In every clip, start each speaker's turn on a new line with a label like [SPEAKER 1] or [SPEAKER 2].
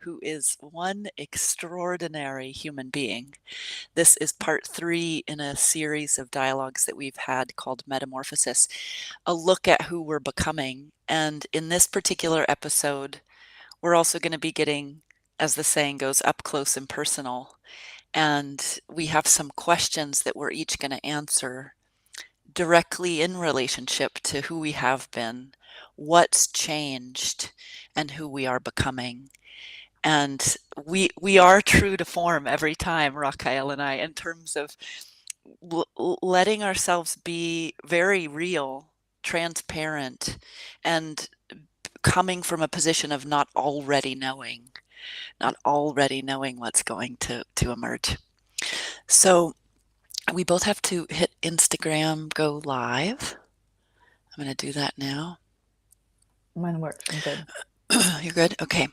[SPEAKER 1] who is one extraordinary human being. This is part 3 in a series of dialogues that we've had called Metamorphosis, a look at who we're becoming. And in this particular episode, we're also going to be getting, as the saying goes, up close and personal. And we have some questions that we're each going to answer directly in relationship to who we have been, what's changed, and who we are becoming. And we are true to form every time, Rakai'el and I, in terms of letting ourselves be very real, transparent, and coming from a position of not already knowing what's going to emerge. So we both have to hit Instagram go live. I'm going to do that now.
[SPEAKER 2] Mine works. I'm good.
[SPEAKER 1] You're good? Okay.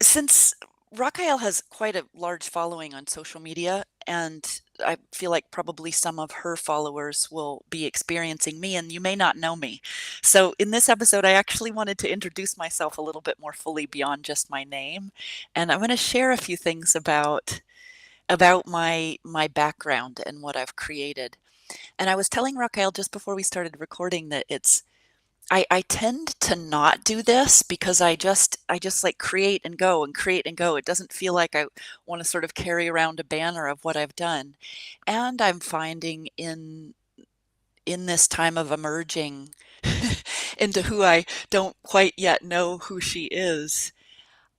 [SPEAKER 1] Since Rakai'el has quite a large following on social media, and I feel like probably some of her followers will be experiencing me, and you may not know me. So in this episode, I actually wanted to introduce myself a little bit more fully beyond just my name, and I'm going to share a few things about my background and what I've created. And I was telling Rakai'el just before we started recording that I tend to not do this because I just like create and go and create and go. It doesn't feel like I want to sort of carry around a banner of what I've done. And I'm finding in this time of emerging into who I don't quite yet know who she is,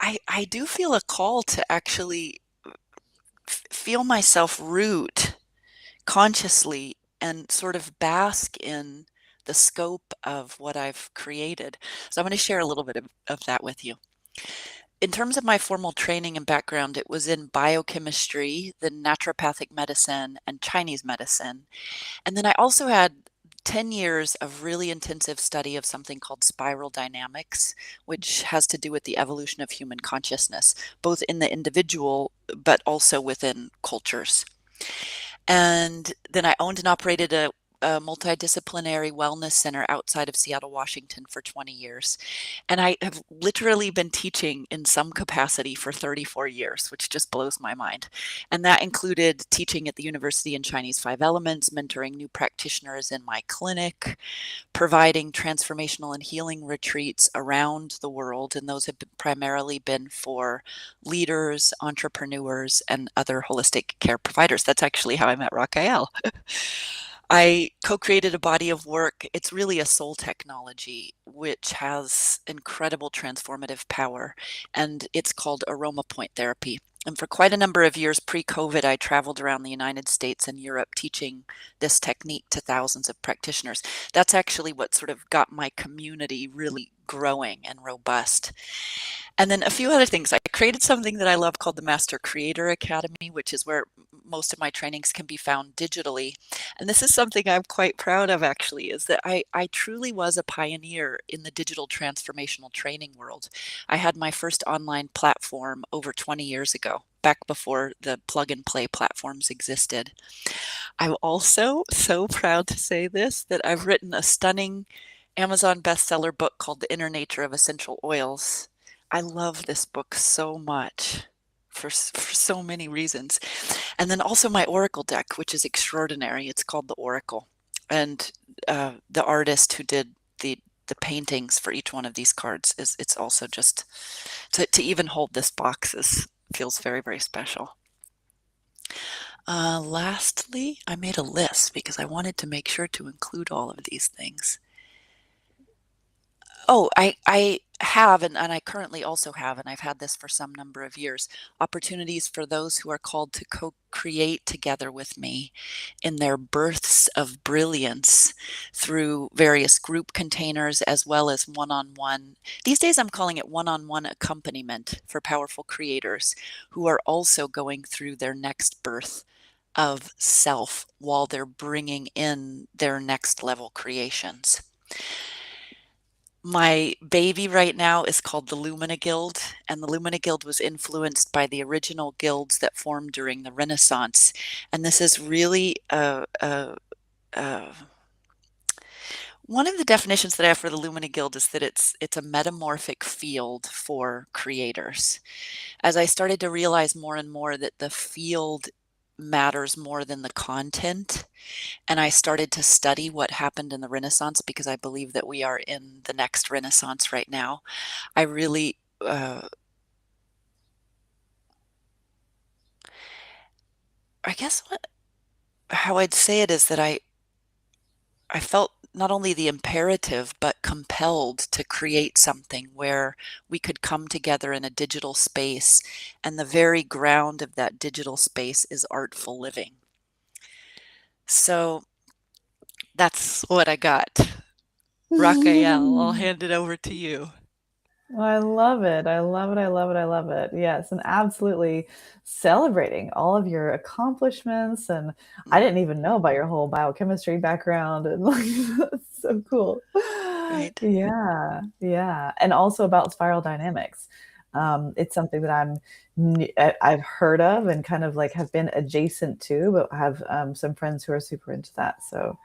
[SPEAKER 1] I do feel a call to actually feel myself root consciously and sort of bask in the scope of what I've created. So I'm going to share a little bit of that with you. In terms of my formal training and background, it was in biochemistry, then naturopathic medicine, and Chinese medicine. And then I also had 10 years of really intensive study of something called spiral dynamics, which has to do with the evolution of human consciousness, both in the individual, but also within cultures. And then I owned and operated a multidisciplinary wellness center outside of Seattle, Washington for 20 years. And I have literally been teaching in some capacity for 34 years, which just blows my mind. And that included teaching at the university in Chinese Five Elements, mentoring new practitioners in my clinic, providing transformational and healing retreats around the world. And those have primarily been for leaders, entrepreneurs, and other holistic care providers. That's actually how I met Rakai'el. I co-created a body of work. It's really a soul technology, which has incredible transformative power, and it's called aroma point therapy. And for quite a number of years pre-COVID, I traveled around the United States and Europe teaching this technique to thousands of practitioners. That's actually what sort of got my community really growing and robust. And then a few other things. I created something that I love called the Master Creator Academy, which is where most of my trainings can be found digitally. And this is something I'm quite proud of, actually, is that I truly was a pioneer in the digital transformational training world. I had my first online platform over 20 years ago, back before the plug and play platforms existed. I'm also so proud to say this, that I've written a stunning Amazon bestseller book called The Inner Nature of Essential Oils. I love this book so much for so many reasons. And then also my Oracle deck, which is extraordinary. It's called the Oracle. And the artist who did the paintings for each one of these cards it's also just to even hold this box feels very, very special. Lastly, I made a list because I wanted to make sure to include all of these things. Oh, I have, and I currently also have, and I've had this for some number of years, opportunities for those who are called to co-create together with me in their births of brilliance through various group containers as well as one-on-one. These days I'm calling it one-on-one accompaniment for powerful creators who are also going through their next birth of self while they're bringing in their next level creations. My baby right now is called the Lumina Guild, and the Lumina Guild was influenced by the original guilds that formed during the Renaissance. And this is really One of the definitions that I have for the Lumina Guild is that it's a metamorphic field for creators. As I started to realize more and more that the field matters more than the content, and I started to study what happened in the Renaissance because I believe that we are in the next Renaissance right now. I really, I guess how I'd say it is that I felt not only the imperative, but compelled to create something where we could come together in a digital space, and the very ground of that digital space is artful living. So that's what I got. Rakai'el, I'll hand it over to you.
[SPEAKER 2] I love it. I love it. I love it. I love it. Yes, and absolutely celebrating all of your accomplishments. And I
[SPEAKER 1] Mm,
[SPEAKER 2] didn't even know about your whole biochemistry background, and like that's so cool.
[SPEAKER 1] right?
[SPEAKER 2] Yeah, yeah, and also about spiral dynamics. It's something that I've heard of and kind of like have been adjacent to, but have some friends who are super into that. So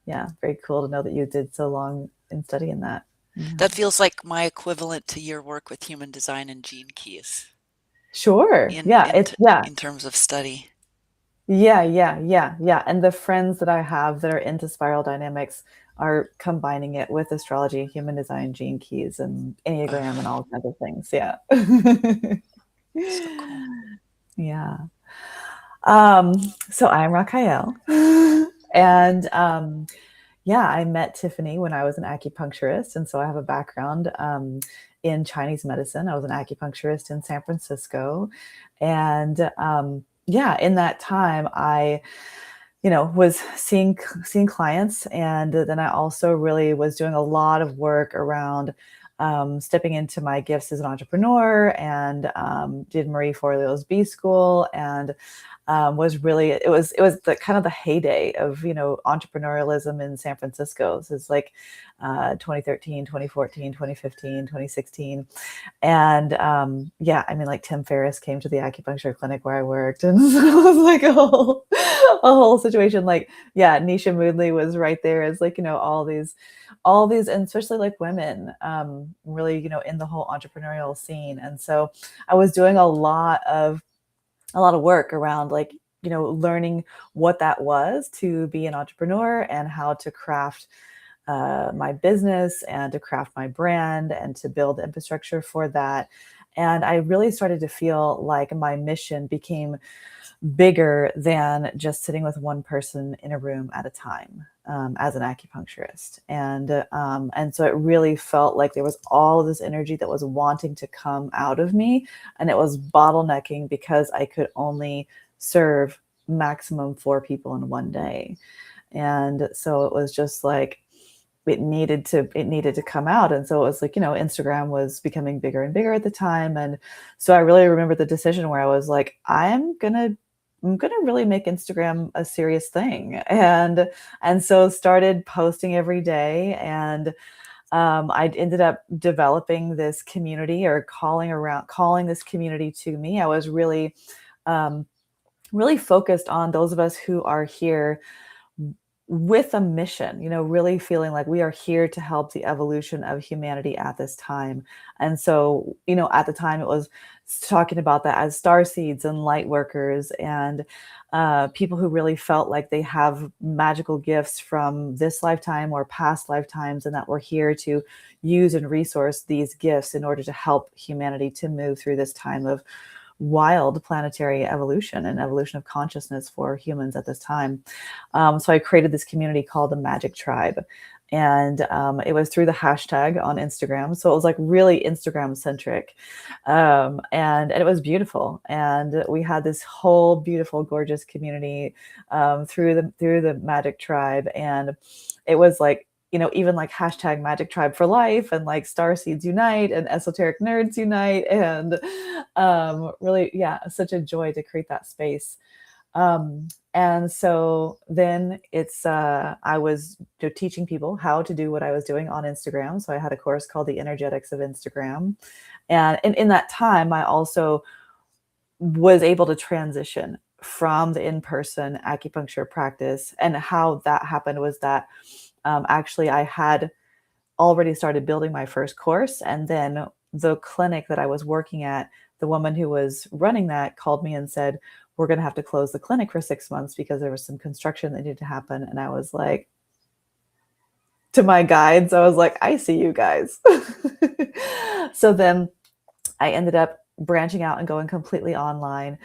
[SPEAKER 2] yeah, very cool to know that you did so long in studying that. Yeah.
[SPEAKER 1] That feels like my equivalent to your work with human design and gene keys
[SPEAKER 2] Sure.
[SPEAKER 1] in
[SPEAKER 2] Yeah.
[SPEAKER 1] in t
[SPEAKER 2] Yeah.
[SPEAKER 1] in terms of study.
[SPEAKER 2] Yeah. Yeah. Yeah. Yeah. And the friends that I have that are into spiral dynamics are combining it with astrology, human design, gene keys, and Enneagram and
[SPEAKER 1] Ugh,
[SPEAKER 2] all kinds of things. Yeah.
[SPEAKER 1] so cool.
[SPEAKER 2] Yeah. Um, so I'm Rakai'el. And yeah, I met Tiffany when I was an acupuncturist. And so I have a background in Chinese medicine. I was an acupuncturist in San Francisco. And yeah, in that time, I was seeing clients, and then I also really was doing a lot of work around stepping into my gifts as an entrepreneur, and did Marie Forleo's B School, and was really it was the kind of the heyday of entrepreneurialism in San Francisco. This is like 2013, 2014, 2015, 2016. And yeah, I mean, like Tim Ferriss came to the acupuncture clinic where I worked, and so it was like a whole situation. Like, yeah, Nisha Moodley was right there as like all these, and especially like women, really in the whole entrepreneurial scene. And so I was doing a lot of work around like learning what that was to be an entrepreneur and how to craft my business and to craft my brand and to build infrastructure for that. And I really started to feel like my mission became bigger than just sitting with one person in a room at a time, as an acupuncturist. And so it really felt like there was all of this energy that was wanting to come out of me, and it was bottlenecking because I could only serve maximum 4 people in one day. And so it was just like it needed to come out. And so it was like Instagram was becoming bigger and bigger at the time. And so I really remember the decision where I was like, I'm gonna really make Instagram a serious thing. And so started posting every day. And I ended up developing this community, or calling this community to me. I was um, really focused on those of us who are here with a mission, really feeling like we are here to help the evolution of humanity at this time. And so, at the time it was talking about that as star seeds and light workers, and people who really felt like they have magical gifts from this lifetime or past lifetimes, and that we're here to use and resource these gifts in order to help humanity to move through this time of wild planetary evolution and evolution of consciousness for humans at this time. So I created this community called the Magic Tribe. And it was through the hashtag on Instagram. So it was like really Instagram centric. And it was beautiful. And we had this whole beautiful, gorgeous community through the Magic Tribe. And it was like, even like hashtag Magic Tribe for life, and like Star Seeds Unite and Esoteric Nerds Unite. And really, yeah, such a joy to create that space. And so then I was teaching people how to do what I was doing on Instagram. So I had a course called The Energetics of Instagram. And in that time, I also was able to transition from the in-person acupuncture practice. And how that happened was that Actually, I had already started building my first course. And then the clinic that I was working at, the woman who was running that called me and said, we're going to have to close the clinic for 6 months because there was some construction that needed to happen. And I was like, to my guides, I was like, I see you guys. So then I ended up branching out and going completely online.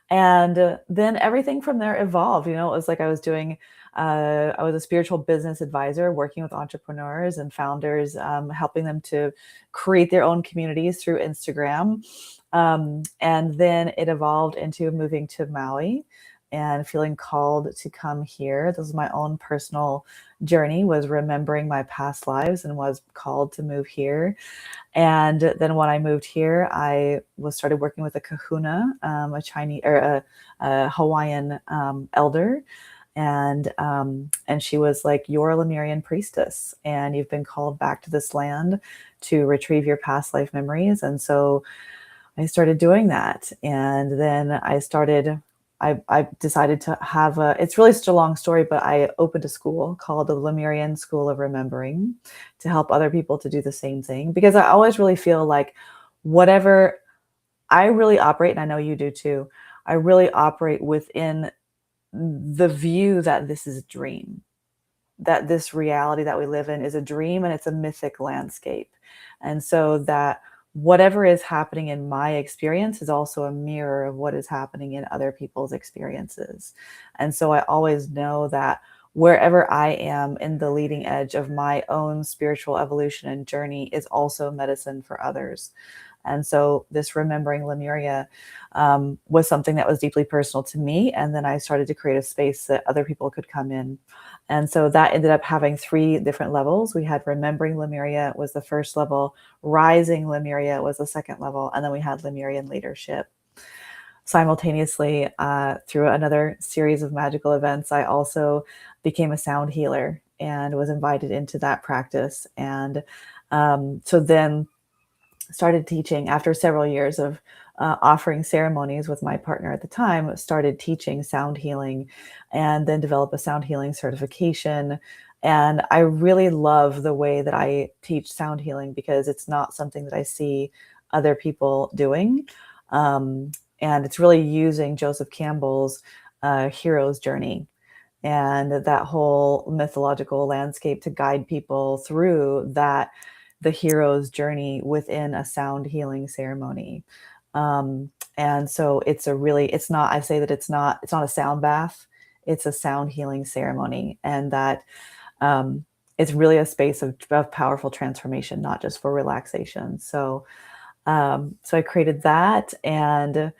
[SPEAKER 2] And then everything from there evolved. You know, it was like I was a spiritual business advisor working with entrepreneurs and founders, helping them to create their own communities through Instagram. And then it evolved into moving to Maui and feeling called to come here. This was my own personal journey, was remembering my past lives and was called to move here. And then when I moved here, I was started working with a kahuna, a Chinese or a Hawaiian elder, and she was like, "You're a Lemurian priestess, and you've been called back to this land to retrieve your past life memories." And so I started doing that, and then I decided to have a, it's really such a long story, but I opened a school called the Lemurian School of Remembering to help other people to do the same thing. Because I always really feel like whatever I really operate, and I know you do too, I really operate within the view that this is a dream, that this reality that we live in is a dream and it's a mythic landscape. And so that whatever is happening in my experience is also a mirror of what is happening in other people's experiences. And so I always know that wherever I am in the leading edge of my own spiritual evolution and journey is also medicine for others. And so this remembering Lemuria was something that was deeply personal to me. And then I started to create a space that other people could come in. And so that ended up having 3 different levels. We had Remembering Lemuria was the first level, Rising Lemuria was the second level, and then we had Lemurian Leadership. Simultaneously, through another series of magical events, I also became a sound healer and was invited into that practice. And so then started teaching after several years of offering ceremonies with my partner at the time, started teaching sound healing and then developed a sound healing certification. And I really love the way that I teach sound healing because it's not something that I see other people doing. And it's really using Joseph Campbell's hero's journey and that whole mythological landscape to guide people through that, the hero's journey within a sound healing ceremony. And so it's not, I say that it's not a sound bath, it's a sound healing ceremony. And that it's really a space of powerful transformation, not just for relaxation. So I created that, and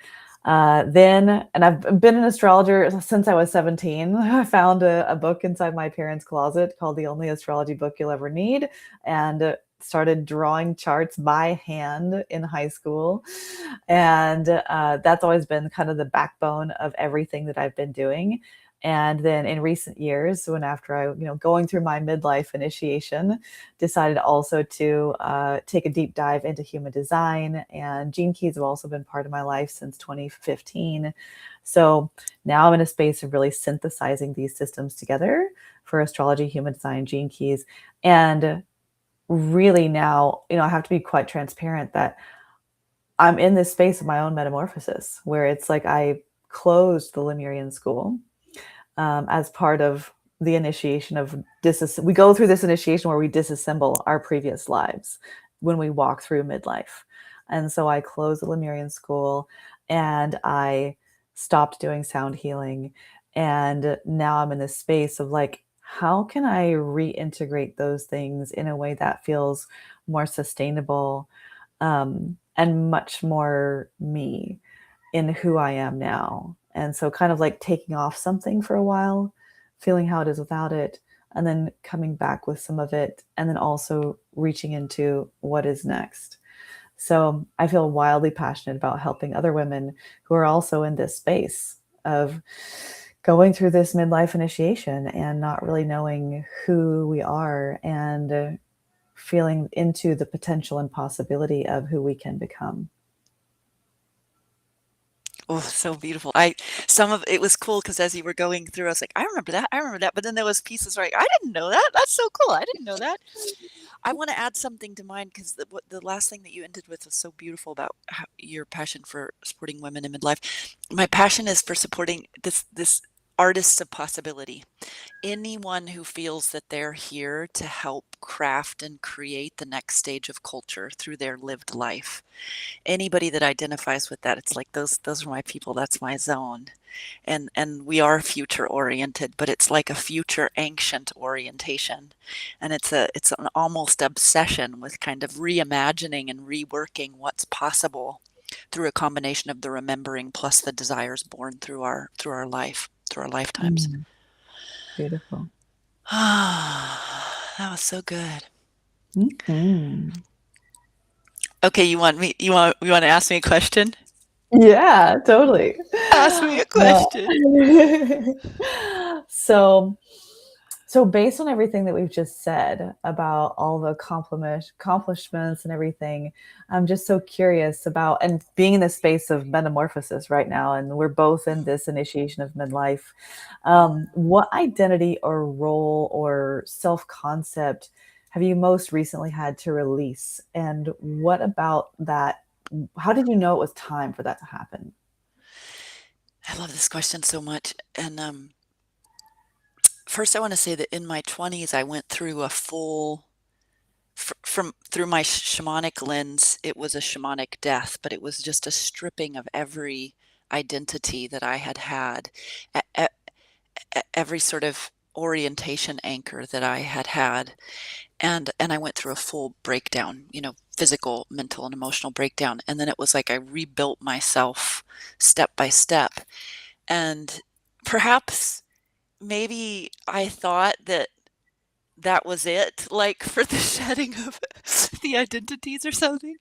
[SPEAKER 2] and I've been an astrologer since I was 17. I found a book inside my parents' closet called The Only Astrology Book You'll Ever Need, and started drawing charts by hand in high school. And that's always been kind of the backbone of everything that I've been doing. And then in recent years, when after I, going through my midlife initiation, decided also to take a deep dive into human design. And gene keys have also been part of my life since 2015. So now I'm in a space of really synthesizing these systems together for astrology, human design, gene keys. And really now, I have to be quite transparent that I'm in this space of my own metamorphosis, where it's like I closed the Lemurian school as part of the initiation of we go through this initiation where we disassemble our previous lives when we walk through midlife. And so I closed the Lemurian school and I stopped doing sound healing. And now I'm in this space of like, how can I reintegrate those things in a way that feels more sustainable and much more me in who I am now? And so kind of like taking off something for a while, feeling how it is without it, and then coming back with some of it, and then also reaching into what is next. So I feel wildly passionate about helping other women who are also in this space of going through this midlife initiation and not really knowing who we are, and feeling into the potential and possibility of who we can become.
[SPEAKER 1] Oh, so beautiful. I some of it was cool because as you were going through, I was like, I remember that. But then there was pieces where I didn't know that. That's so cool. I didn't know that. I want to add something to mine because the last thing that you ended with was so beautiful about your passion for supporting women in midlife. My passion is for supporting this artists of possibility. Anyone who feels that they're here to help craft and create the next stage of culture through their lived life. Anybody that identifies with that, it's like those are my people, that's my zone. And we are future oriented, but it's like a future ancient orientation. And it's an almost obsession with kind of reimagining and reworking what's possible through a combination of the remembering plus the desires born through our life, through our lifetimes.
[SPEAKER 2] Mm, beautiful.
[SPEAKER 1] Ah, that was so good.
[SPEAKER 2] Mhm.
[SPEAKER 1] Okay, you want to ask me a question?
[SPEAKER 2] Yeah, totally.
[SPEAKER 1] Ask me a
[SPEAKER 2] Well,
[SPEAKER 1] question.
[SPEAKER 2] so so based on everything that we've just said about all the accomplishments and everything, I'm just so curious about and being in the space of metamorphosis right now, and we're both in this initiation of midlife. What identity or role or self-concept have you most recently had to release? And what about that? How did you know it was time for that to happen?
[SPEAKER 1] I love this question so much. And first, I want to say that in my 20s, I went through a full, from through my shamanic lens, it was a shamanic death, but it was just a stripping of every identity that I had had, e- e- every sort of orientation anchor that I had had. And I went through a full breakdown, physical, mental, and emotional breakdown. And then it was like I rebuilt myself step by step. And perhaps maybe I thought that that was it, like, for the shedding of the identities or something,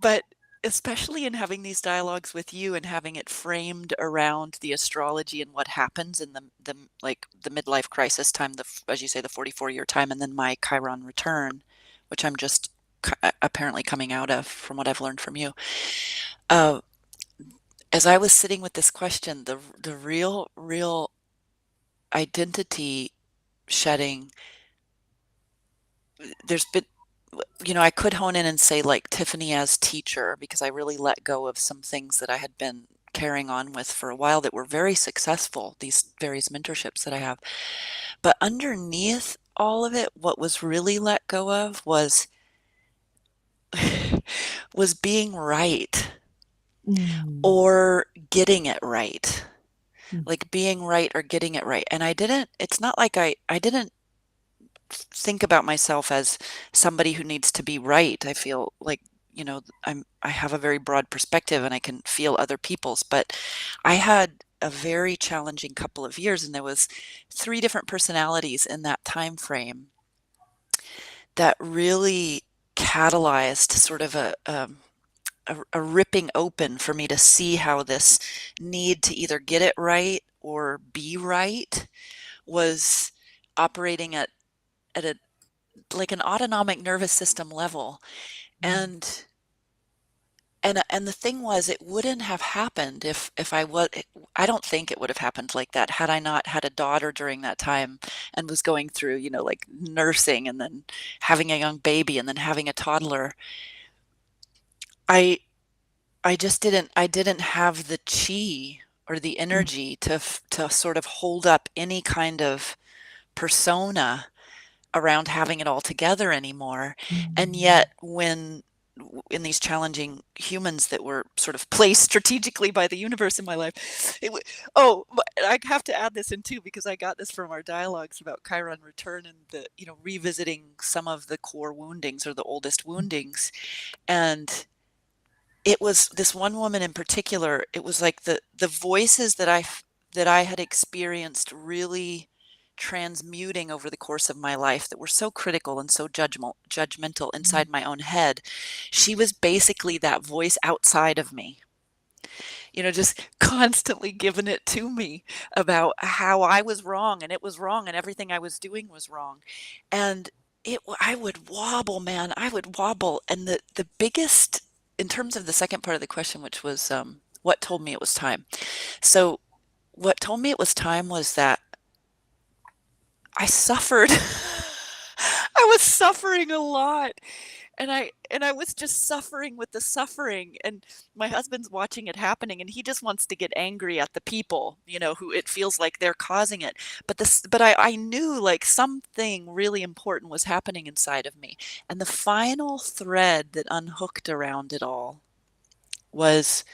[SPEAKER 1] but especially in having these dialogues with you and having it framed around the astrology and what happens in the midlife crisis time, as you say, the 44-year time, and then my Chiron return, which I'm just apparently coming out of from what I've learned from you. Uh, as I was sitting with this question, the real identity shedding, there's been, I could hone in and say like Tiffany as teacher because I really let go of some things that I had been carrying on with for a while that were very successful, these various mentorships that I have. But underneath all of it, what was really let go of was was being right
[SPEAKER 2] Mm,
[SPEAKER 1] or getting it right.
[SPEAKER 2] mm,
[SPEAKER 1] Like being right or getting it right. And it's not like I didn't think about myself as somebody who needs to be right. I feel like, I have a very broad perspective and I can feel other people's, but I had a very challenging couple of years and there was three different personalities in that time frame that really catalyzed sort of a ripping open for me to see how this need to either get it right or be right was operating at a like an autonomic nervous system level.
[SPEAKER 2] mm,
[SPEAKER 1] And the thing was, it wouldn't have happened if I don't think it would have happened like that had I not had a daughter during that time and was going through, like nursing and then having a young baby and then having a toddler. I I didn't have the chi or the
[SPEAKER 2] mm,
[SPEAKER 1] energy to sort of hold up any kind of persona around having it all together anymore. And
[SPEAKER 2] mm,
[SPEAKER 1] yet, in these challenging humans that were sort of placed strategically by the universe in my life, I have to add this in too because I got this from our dialogues about Chiron return and revisiting some of the core woundings or the oldest woundings. And it was this one woman in particular. It was like the voices that I had experienced really transmuting over the course of my life that were so critical and so judgmental
[SPEAKER 2] mm,
[SPEAKER 1] inside my own head. She was basically that voice outside of me, just constantly giving it to me about how I was wrong and it was wrong and everything I was doing was wrong. And I would wobble, man. I would wobble. And the biggest, in terms of the second part of the question, which was what told me it was time. So what told me it was time was that I suffered. I was suffering a lot, and I was just suffering with the suffering, and my husband's watching it happening, and he just wants to get angry at the people, who it feels like they're causing it. But I knew, like, something really important was happening inside of me, and the final thread that unhooked around it all was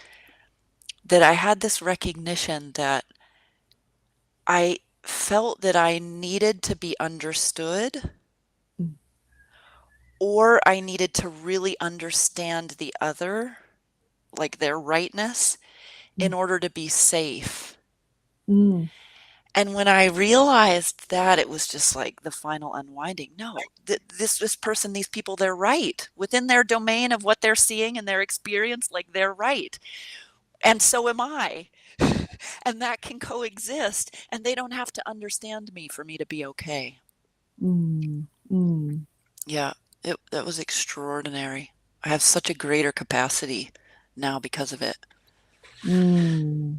[SPEAKER 1] that I had this recognition that I felt that I needed to be understood,
[SPEAKER 2] Mm,
[SPEAKER 1] or I needed to really understand the other, like their rightness, in
[SPEAKER 2] mm,
[SPEAKER 1] order to be safe.
[SPEAKER 2] mm,
[SPEAKER 1] And when I realized that, it was just like the final unwinding. No, this person, these people, they're right within their domain of what they're seeing and their experience. Like, they're right, and so am I, and that can coexist. And they don't have to understand me for me to be okay.
[SPEAKER 2] mm, mm,
[SPEAKER 1] Yeah, that was extraordinary. I have such a greater capacity now because of it.
[SPEAKER 2] mm.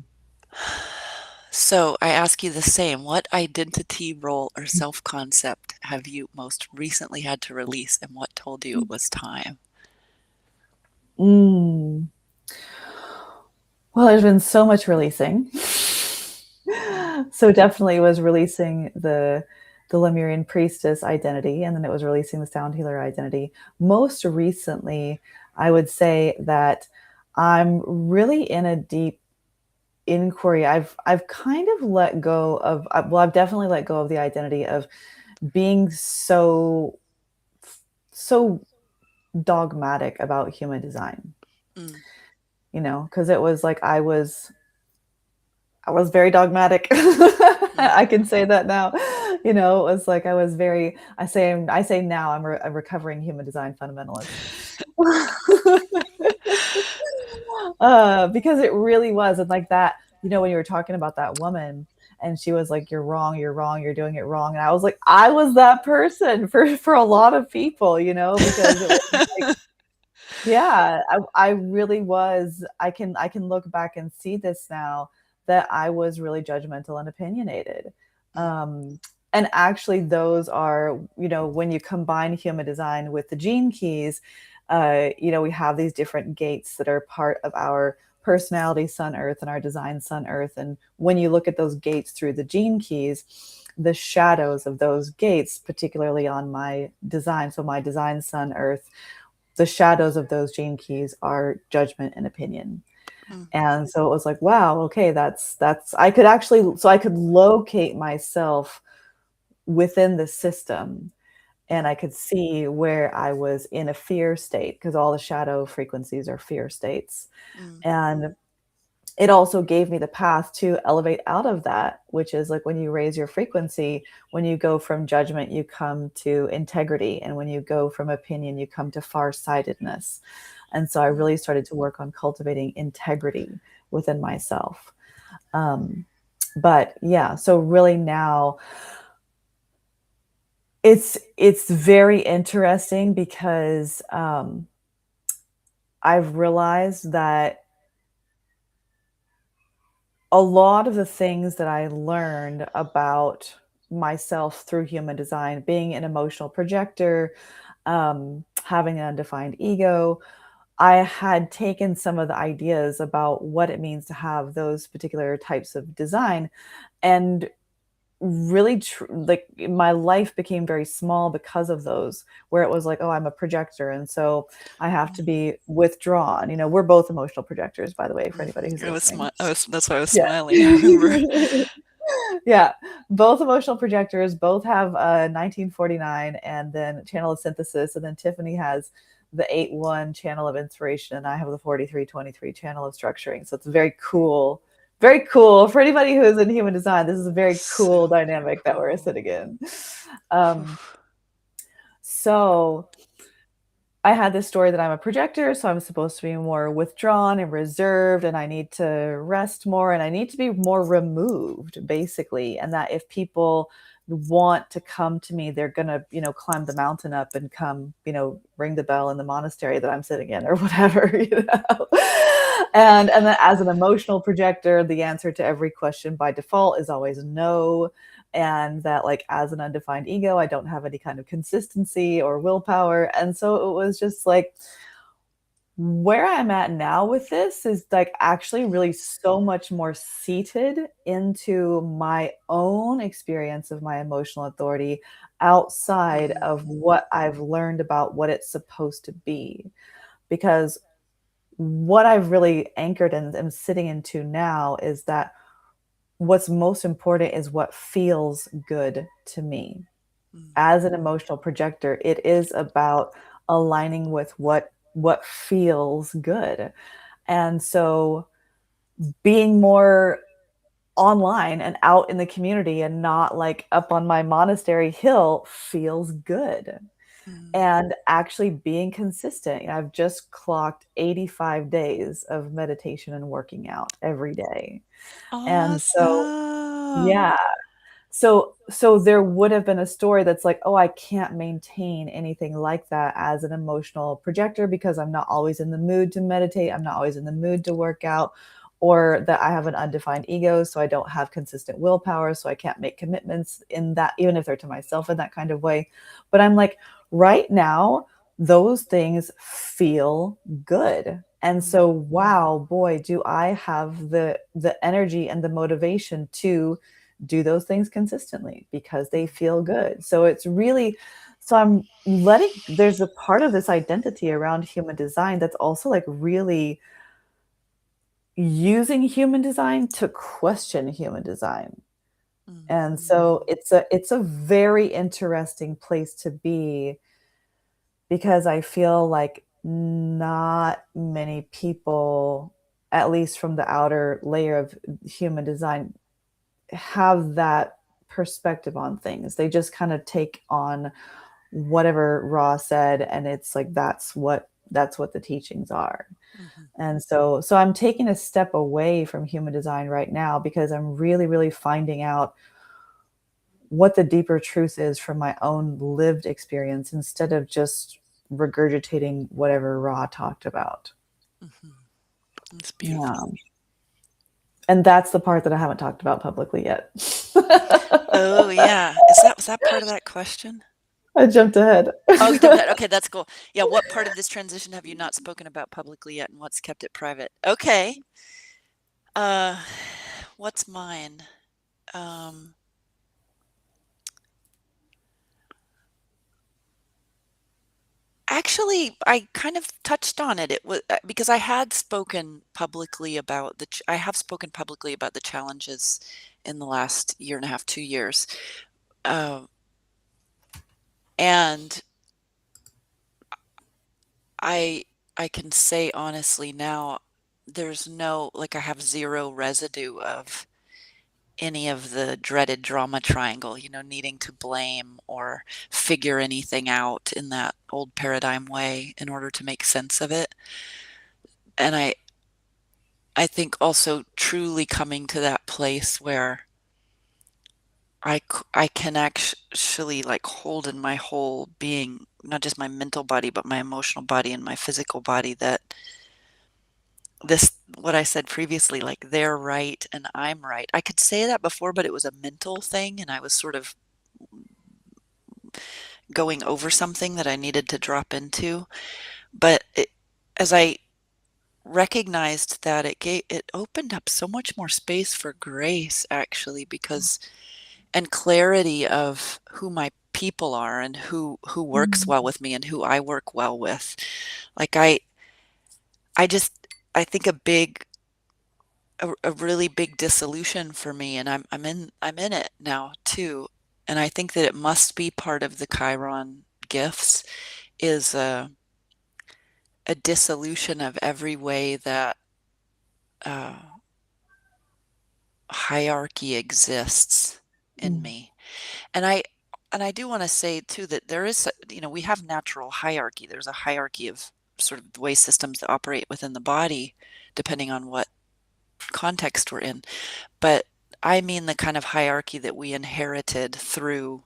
[SPEAKER 1] So I ask you the same. What identity, role, or self-concept have you most recently had to release, and what told you it was time?
[SPEAKER 2] Mm. Well, there's been so much releasing.
[SPEAKER 1] Mm,
[SPEAKER 2] So definitely was releasing the Lemurian priestess identity, and then it was releasing the sound healer identity. Most recently, I would say that I'm really in a deep inquiry. I've kind of let go of, well, I've definitely let go of the identity of being so dogmatic about human design.
[SPEAKER 1] mm,
[SPEAKER 2] Because it was like I was very dogmatic.
[SPEAKER 1] mm.
[SPEAKER 2] I can say that now. It was like I was very. I say now a recovering human design fundamentalist. Because it really was, and like that. When you were talking about that woman, and she was like, "You're wrong. You're wrong. You're doing it wrong," and I was like, "I was that person for a lot of people," because it was like, yeah, I really was. I can look back and see this now, that I was really judgmental and opinionated.
[SPEAKER 1] Mm,
[SPEAKER 2] Um, and actually, those are, when you combine human design with the gene keys, we have these different gates that are part of our personality sun earth and our design sun earth. And when you look at those gates through the gene keys, the shadows of those gates, particularly on my design, so my design sun earth, the shadows of those gene keys are judgment and opinion.
[SPEAKER 1] mm,
[SPEAKER 2] And so it was like, wow, okay, that's I could actually, so I could locate myself within the system, and I could see where I was in a fear state, because all the shadow frequencies are fear states.
[SPEAKER 1] mm,
[SPEAKER 2] And it also gave me the path to elevate out of that, which is like when you raise your frequency, when you go from judgment, you come to integrity. And when you go from opinion, you come to farsightedness. And so I
[SPEAKER 1] mm,
[SPEAKER 2] really started to work on cultivating integrity within myself. Um, but yeah, so really now it's very interesting because I've realized that a lot of the things that I learned about myself through human design, being an emotional projector, having an undefined ego, I had taken some of the ideas about what it means to have those particular types of design, and really like my life became very small because of those, where it was like, oh, I'm a projector, and so I have to
[SPEAKER 1] mm.
[SPEAKER 2] be withdrawn. We're both emotional projectors, by the way, for anybody who's
[SPEAKER 1] Mhm.
[SPEAKER 2] listening.
[SPEAKER 1] That's why I was
[SPEAKER 2] Yeah.
[SPEAKER 1] smiling. I remember.
[SPEAKER 2] Yeah, both emotional projectors, both have 1949 and then channel of synthesis, and then Tiffany has the 8-1 channel of inspiration, and I have the 4323 channel of structuring. So it's very cool. Very cool. For anybody who is in human design, this is a very cool
[SPEAKER 1] So
[SPEAKER 2] dynamic that we're
[SPEAKER 1] cool.
[SPEAKER 2] sitting in.
[SPEAKER 1] Whew.
[SPEAKER 2] Um, so I had this story that I'm a projector, so I'm supposed to be more withdrawn and reserved, and I need to rest more, and I need to be more removed, basically. And that if people want to come to me, they're gonna, climb the mountain up and come, ring the bell in the monastery that I'm sitting in or whatever. And then as an emotional projector, the answer to every question by default is always no. And that, like, as an undefined ego, I don't have any kind of consistency or willpower. And so it was just like, where I'm at now with this is like actually really so much more seated into my own experience of my emotional authority outside of
[SPEAKER 1] Mm,
[SPEAKER 2] what I've learned about what it's supposed to be. Because what I've really anchored and am sitting into now is that what's most important is what feels good to me.
[SPEAKER 1] mm,
[SPEAKER 2] As an emotional projector, it is about aligning with what feels good. And so being more online and out in the community and not like up on my monastery hill feels good.
[SPEAKER 1] mm.
[SPEAKER 2] And actually being consistent. I've just clocked 85 days of meditation and working out every day. And so,
[SPEAKER 1] Awesome.
[SPEAKER 2] yeah, so there would have been a story that's like, oh, I can't maintain anything like that as an emotional projector because I'm not always in the mood to meditate, I'm not always in the mood to work out, or that I have an undefined ego, so I don't have consistent willpower, so I can't make commitments in that, even if they're to myself in that kind of way. But I'm like, right now those things feel good. And
[SPEAKER 1] Mm,
[SPEAKER 2] so, wow, boy, do I have the energy and the motivation to do those things consistently because they
[SPEAKER 1] mm,
[SPEAKER 2] feel good. So it's really, so I'm letting, there's a part of this identity around human design that's also like really using human design to question human design.
[SPEAKER 1] mm,
[SPEAKER 2] And so it's a very interesting place to be because I feel like not many people, at least from the outer layer of human design, have that perspective on things. They just kind of take on whatever Ra said, and it's like that's what the teachings are.
[SPEAKER 1] mhm,
[SPEAKER 2] And so I'm taking a step away from human design right now because I'm really, really finding out what the deeper truth is from my own lived experience instead of just regurgitating whatever Ra talked about.
[SPEAKER 1] mhm. It's
[SPEAKER 2] Yeah.
[SPEAKER 1] beautiful.
[SPEAKER 2] And that's the part that I haven't talked about publicly yet.
[SPEAKER 1] Oh, yeah. Was that part of that question?
[SPEAKER 2] I jumped ahead.
[SPEAKER 1] Oh, you jumped ahead. Okay, that's cool. Yeah, what part of this transition have you not spoken about publicly yet and what's kept it private? Okay. Uh, what's mine? Um, Actually, I kind of touched on it. It was because I had spoken publicly about I have spoken publicly about the challenges in the last year and a half, 2 years. Uh, and I I can say honestly now, there's no like I have zero residue of any of the dreaded drama triangle, needing to blame or figure anything out in that old paradigm way in order to make sense of it. And I think also truly coming to that place where I can actually like hold in my whole being, not just my mental body, but my emotional body and my physical body that what I said previously, like they're right and I'm right. I could say that before, but it was a mental thing and I was sort of going over something that I needed to drop into. But as I recognized that it opened up so much more space for grace actually because and clarity of who my people are and who works
[SPEAKER 2] Mm,
[SPEAKER 1] well with me and who I work well with. Like I just I think a really big dissolution for me and I'm in it now too. And I think that it must be part of the Chiron gifts is a dissolution of every way that uh, hierarchy exists in
[SPEAKER 2] mm,
[SPEAKER 1] me. And I do want to say too that there is, we have natural hierarchy. There's a hierarchy of sort of the way systems that operate within the body, depending on what context we're in. But I mean the kind of hierarchy that we inherited through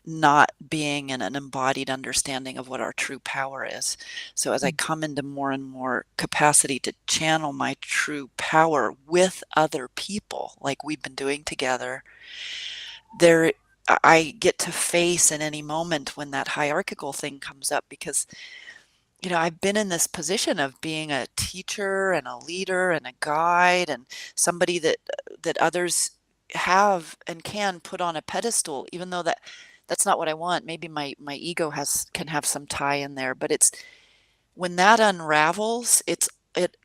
[SPEAKER 1] not being in an embodied understanding of what our true power is. So as I come into more and more capacity to channel my true power with other people, like we've been doing together, there I get to face in any moment when that hierarchical thing comes up because I've been in this position of being a teacher and a leader and a guide and somebody that others have and can put on a pedestal, even though that's not what I want. Maybe my ego has can have some tie in there, but it's when that unravels,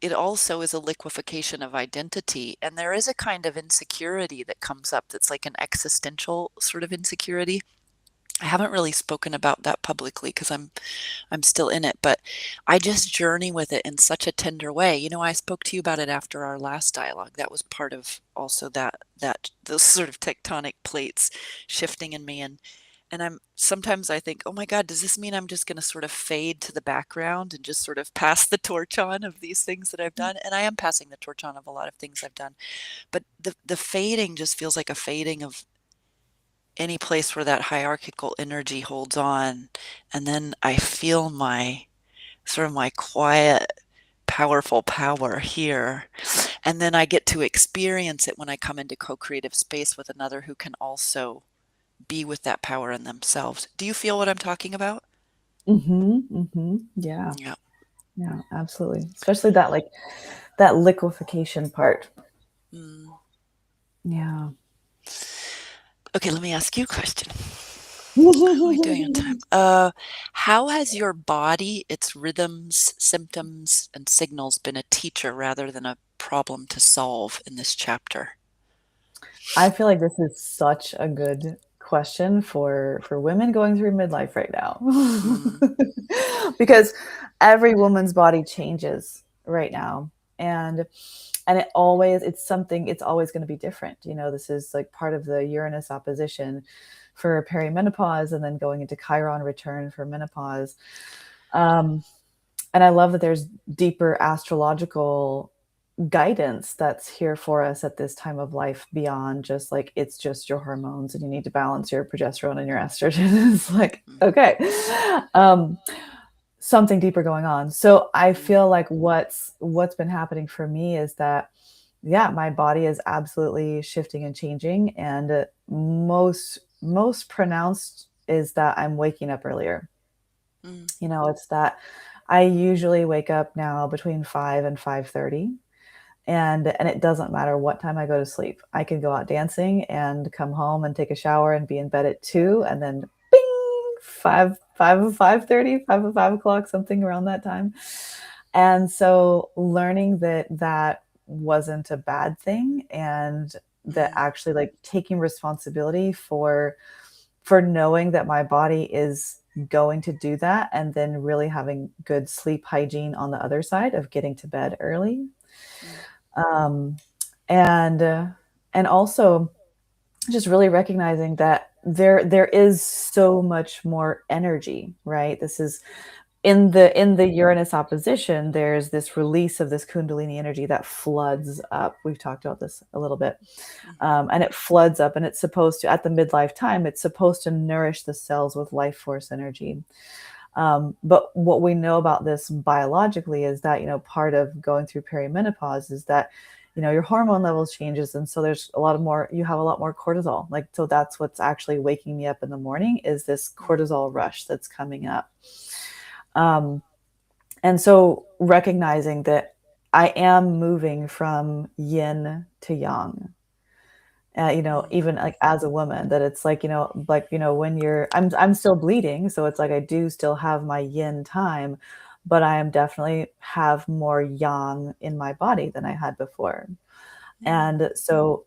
[SPEAKER 1] it also is a liquefaction of identity, and there is a kind of insecurity that comes up that's like an existential sort of insecurity. I haven't really spoken about that publicly because I'm still in it, but I just journey with it in such a tender way. I spoke to you about it after our last dialogue. That was part of also that those sort of tectonic plates shifting in me, and I'm sometimes I think, "Oh my god, does this mean I'm just gonna sort of fade to the background and just sort of pass the torch on of these things that I've done?" And I am passing the torch on of a lot of things I've done, but the fading just feels like a fading of any place where that hierarchical energy holds on, and then I feel my sort of my quiet, powerful power here, and then I get to experience it when I come into co-creative space with another who can also be with that power in themselves. Do you feel what I'm talking about?
[SPEAKER 2] Yeah.
[SPEAKER 1] Yeah.
[SPEAKER 2] Yeah, absolutely. Especially that like that liquefaction part.
[SPEAKER 1] Mm.
[SPEAKER 2] Yeah.
[SPEAKER 1] Okay, let me ask you a question. How are we doing on time? How has your body, its rhythms, symptoms, and signals been a teacher rather than a problem to solve in this chapter?
[SPEAKER 2] I feel like this is such a good question for women going through midlife right now.
[SPEAKER 1] Mm,
[SPEAKER 2] Because every woman's body changes right now. And it's something it's always going to be different. This is like part of the Uranus opposition for perimenopause and then going into Chiron return for menopause. Um, and I love that there's deeper astrological guidance that's here for us at this time of life beyond just like it's just your hormones and you need to balance your progesterone and your estrogen. It's like,
[SPEAKER 1] mm,
[SPEAKER 2] okay, um, something deeper going on. So I
[SPEAKER 1] mm,
[SPEAKER 2] feel like what's been happening for me is that yeah, my body is absolutely shifting and changing, and most pronounced is that I'm waking up earlier.
[SPEAKER 1] mm,
[SPEAKER 2] It's that I usually wake up now between 5 and 5:30, and it doesn't matter what time I go to sleep. I can go out dancing and come home and take a shower and be in bed at 2, and then bing, 5:30, 5 o'clock, something around that time. And so learning that that wasn't a bad thing, and that
[SPEAKER 1] mm,
[SPEAKER 2] actually like taking responsibility for knowing that my body is going to do that, and then really having good sleep hygiene on the other side of getting to bed early.
[SPEAKER 1] mm,
[SPEAKER 2] um, and and also just really recognizing that there is so much more energy, right? This is in the Uranus opposition, there's this release of this Kundalini energy that floods up. We've talked about this a little bit.
[SPEAKER 1] mhm,
[SPEAKER 2] And it floods up, and it's supposed to, at the midlife time, it's supposed to nourish the cells with life force energy. But what we know about this biologically is that, part of going through perimenopause is that, your hormone levels changes. And so you have a lot more cortisol. Like, so that's what's actually waking me up in the morning is this
[SPEAKER 1] mm,
[SPEAKER 2] cortisol rush that's coming up. Um, and so recognizing that I am moving from yin to yang,
[SPEAKER 1] mm,
[SPEAKER 2] even like as a woman, that it's like, when I'm still bleeding. So it's like, I do still have my yin time, but I am definitely have more yang in my body than I had before.
[SPEAKER 1] mm,
[SPEAKER 2] And so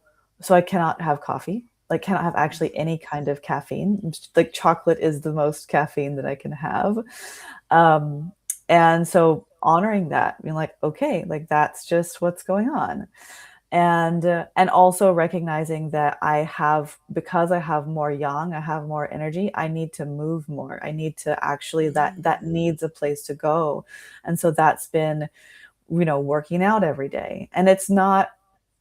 [SPEAKER 2] I cannot have coffee, like cannot have
[SPEAKER 1] mm,
[SPEAKER 2] actually any kind of caffeine. Like chocolate is the most caffeine that I can have. Um, and so honoring that, being like, okay, like that's just what's going on. And also recognizing that because I have more yang, I have more energy, I need to move more. I need to actually, that
[SPEAKER 1] mm,
[SPEAKER 2] needs a place to go. And so that's been, working out every day. And it's not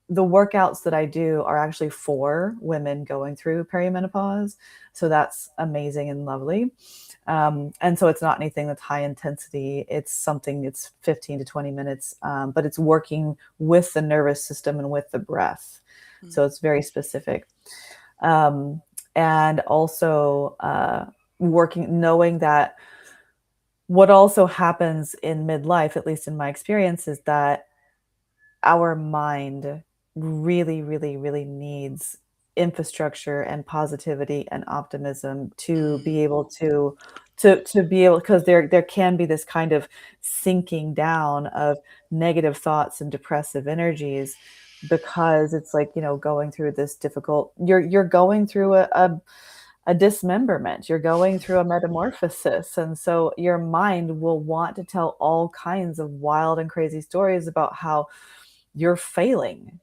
[SPEAKER 2] the workouts that I do are actually for women going through perimenopause. So that's amazing and lovely. And so it's not anything that's high intensity. It's something that's 15 to 20 minutes, but it's working with the nervous system and with the breath.
[SPEAKER 1] Mm,
[SPEAKER 2] So it's very specific. Um, and also working, knowing that what also happens in midlife, at least in my experience, is that our mind really, really, really needs infrastructure and positivity and optimism to
[SPEAKER 1] mm,
[SPEAKER 2] be able to be able, because there can be this kind of sinking down of negative thoughts and depressive energies, because it's like, going through this difficult, you're going through a dismemberment, you're going through a metamorphosis, and so your mind will want to tell all kinds of wild and crazy stories about how you're failing.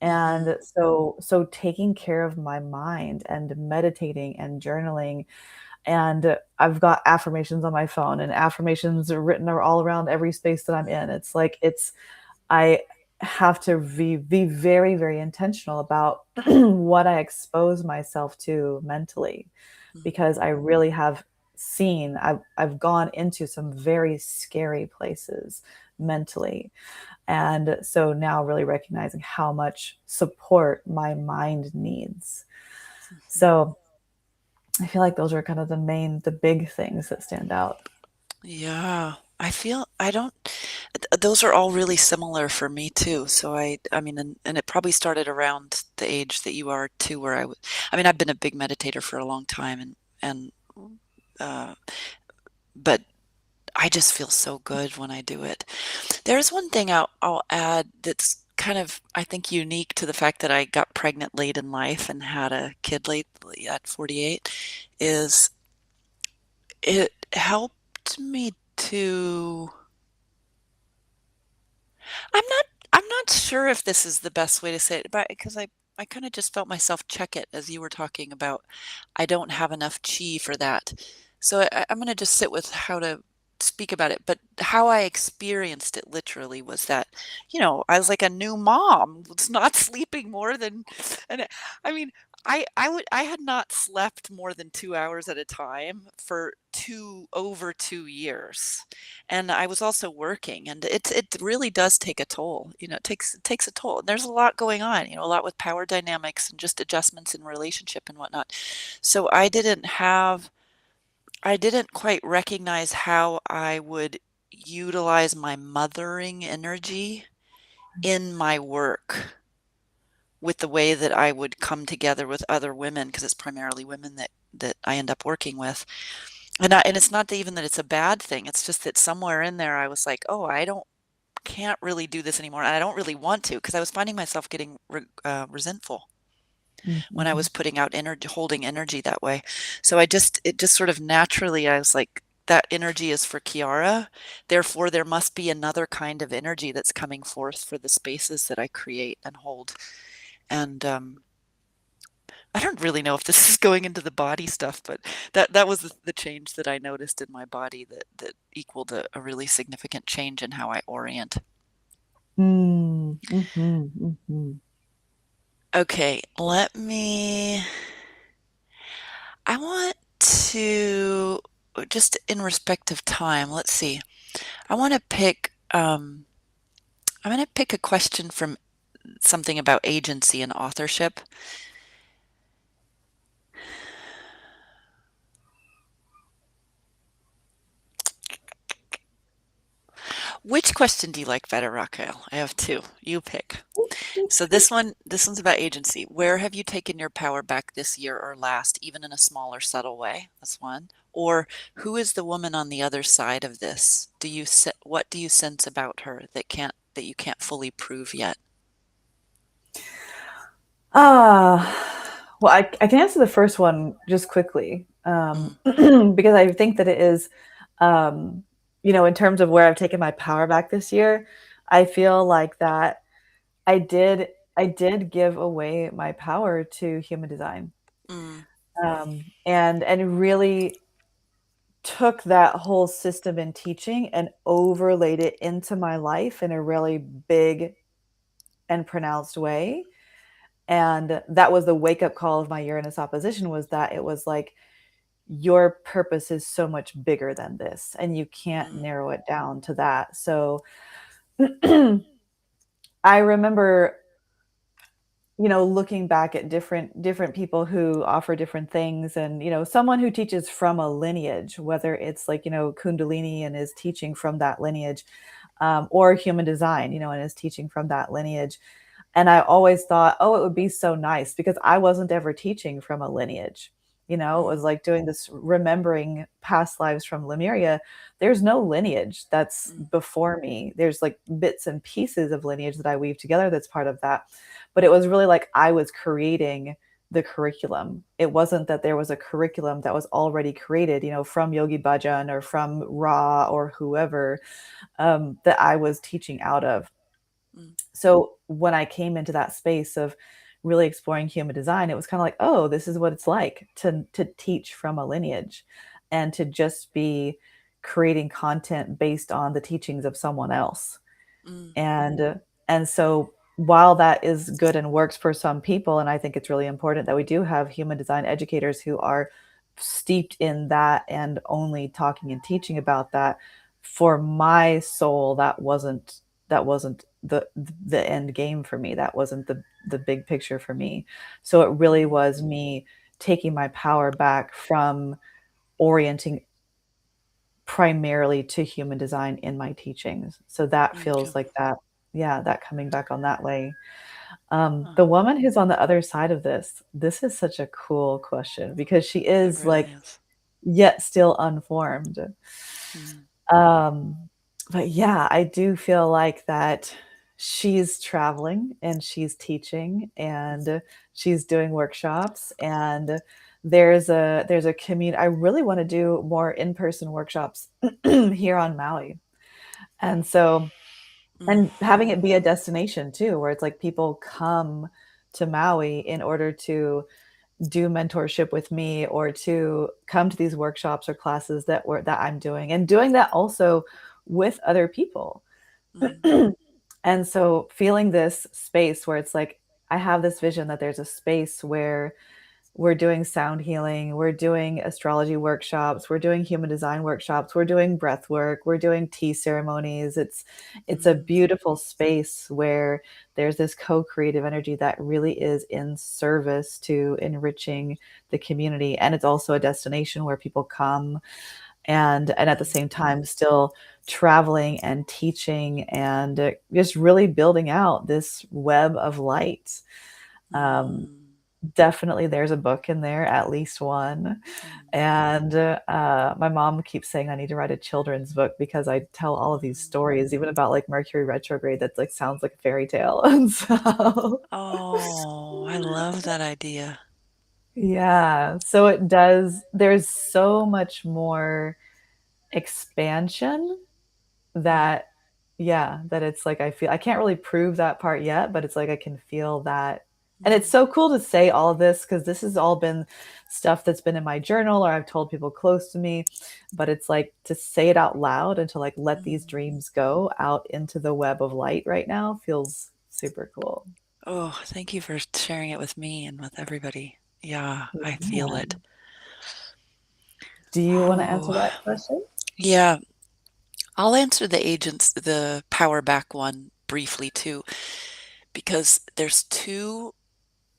[SPEAKER 1] mhm,
[SPEAKER 2] And so taking care of my mind and meditating and journaling, and I've got affirmations on my phone, and affirmations are written all around every space that I'm in. It's like, I have to be very, very intentional about what I expose myself to mentally,
[SPEAKER 1] mm,
[SPEAKER 2] because I really have seen, I've gone into some very scary places mentally. And so now really recognizing how much support my mind needs.
[SPEAKER 1] mhm.
[SPEAKER 2] So I feel like those are kind of the big things that stand out.
[SPEAKER 1] Yeah, I feel I don't those are all really similar for me too. So I mean, and it probably started around the age that you are too, where I mean, I've been a big meditator for a long time, and uh, but I just feel so good when I do it. There's one thing I'll add that's kind of, I think, unique to the fact that I got pregnant late in life and had a kid late at 48, is it helped me to I'm not sure if this is the best way to say it, but because I kinda just felt myself check it as you were talking about, I don't have enough chi for that. So I'm gonna just sit with how to speak about it, but how I experienced it literally was that, I was like a new mom, was not sleeping more than and I mean, I had not slept more than 2 hours at a time for over 2 years. And I was also working, and it really does take a toll, it takes a toll. And there's a lot going on, a lot with power dynamics and just adjustments in relationship and whatnot. So I didn't quite recognize how I would utilize my mothering energy in my work with the way that I would come together with other women, because it's primarily women that I end up working with. And it's not even that it's a bad thing. It's just that somewhere in there I was like, "Oh, I don't can't really do this anymore, and I don't really want to," because I was finding myself getting resentful when I
[SPEAKER 2] Mm-hmm.
[SPEAKER 1] was putting out energy, holding energy that way. So it just sort of naturally, I was like, that energy is for Kiara. Therefore, there must be another kind of energy that's coming forth for the spaces that I create and hold. And I don't really know if this is going into the body stuff, but that was the change that I noticed in my body that equaled a really significant change in how I orient.
[SPEAKER 2] Mm, mhm, mhm.
[SPEAKER 1] Okay, I want to, just in respect of time, let's see. I want to I'm going to pick a question from something about agency and authorship. Which question do you like better, Raquel? I have two. You pick. So this one's about agency. Where have you taken your power back this year or last, even in a small or subtle way? That's one. Or who is the woman on the other side of this? What do you sense about her that you can't fully prove yet?
[SPEAKER 2] Well, I can answer the first one just quickly,
[SPEAKER 1] Mm,
[SPEAKER 2] because I think that it is, um, in terms of where I've taken my power back this year, I feel like that I did give away my power to human design,
[SPEAKER 1] mm,
[SPEAKER 2] and really took that whole system and teaching and overlaid it into my life in a really big and pronounced way. And that was the wake up call of my Uranus opposition, was that it was like, your purpose is so much bigger than this and you can't
[SPEAKER 1] mm,
[SPEAKER 2] narrow it down to that. So I remember, looking back at different people who offer different things, and someone who teaches from a lineage, whether it's like kundalini and is teaching from that lineage, or human design, and is teaching from that lineage. And I always thought, oh, it would be so nice, because I wasn't ever teaching from a lineage. It was
[SPEAKER 1] mm,
[SPEAKER 2] like doing this remembering past lives from Lemuria. There's no lineage that's
[SPEAKER 1] mm,
[SPEAKER 2] before me. There's like bits and pieces of lineage that I weave together that's part of that. But it was really like I was creating the curriculum. It wasn't that there was a curriculum that was already created, from Yogi Bhajan or from Ra or whoever, that I was teaching out of.
[SPEAKER 1] mm,
[SPEAKER 2] So when I came into that space of really exploring human design, it was kind of like, oh, this is what it's like to teach from a lineage, and to just be creating content based on the teachings of someone else.
[SPEAKER 1] mm,
[SPEAKER 2] And so while that is good and works for some people, and I think it's really important that we do have human design educators who are steeped in that and only talking and teaching about that, for my soul, that wasn't the end game for me. That wasn't the big picture for me. So it really
[SPEAKER 1] mm,
[SPEAKER 2] was me taking my power back from orienting primarily to human design in my teachings. So that
[SPEAKER 1] okay.
[SPEAKER 2] feels like that, yeah, that coming back on that way.
[SPEAKER 1] Huh,
[SPEAKER 2] The woman who's on the other side of this is such a cool question, because she
[SPEAKER 1] it
[SPEAKER 2] is
[SPEAKER 1] really
[SPEAKER 2] like
[SPEAKER 1] is.
[SPEAKER 2] yet still unformed.
[SPEAKER 1] Mm,
[SPEAKER 2] Um, but yeah, I do feel like that she's traveling and she's teaching
[SPEAKER 1] mm,
[SPEAKER 2] and she's doing workshops, and there's a community. I really want to do more in-person workshops here on Maui. And so,
[SPEAKER 1] mm,
[SPEAKER 2] and having it be a destination too, where it's like people come to Maui in order to do mentorship with me, or to come to these workshops or classes that I'm doing, and doing that also with other people.
[SPEAKER 1] mm,
[SPEAKER 2] And so feeling this space where it's like, I have this vision that there's a space where we're doing sound healing, we're doing astrology workshops, we're doing human design workshops, we're doing breath work, we're doing tea ceremonies. It's a
[SPEAKER 1] mm,
[SPEAKER 2] beautiful space where there's this co-creative energy that really is in service to enriching the community, and it's also a destination where people come, and at the
[SPEAKER 1] mm,
[SPEAKER 2] same time still traveling and teaching, and just really building out this web of light. um,
[SPEAKER 1] mm,
[SPEAKER 2] Definitely there's a book in there, at least one.
[SPEAKER 1] mm,
[SPEAKER 2] And my mom keeps saying I need to write a children's book, because I tell all of these
[SPEAKER 1] mm.
[SPEAKER 2] stories, even about like Mercury retrograde, that's like sounds like a fairy tale. And so
[SPEAKER 1] Oh, I love that idea.
[SPEAKER 2] yeah, so it does, there's so much more expansion,
[SPEAKER 1] Mm,
[SPEAKER 2] that yeah, that it's like, I feel I can't really prove that part yet, but it's like I can feel that. And it's
[SPEAKER 1] mm,
[SPEAKER 2] so cool to say all of this, because this has all been stuff that's been in my journal, or I've told people close to me, but it's like to say it out loud and to like let these
[SPEAKER 1] mm.
[SPEAKER 2] dreams go out into the web of light right now feels super cool.
[SPEAKER 1] Oh, thank you for sharing it with me and with everybody. Yeah, I feel
[SPEAKER 2] Yeah.
[SPEAKER 1] it.
[SPEAKER 2] Do you want to answer
[SPEAKER 1] Oh,
[SPEAKER 2] that question?
[SPEAKER 1] yeah. I'll answer the power back one briefly too, because there's two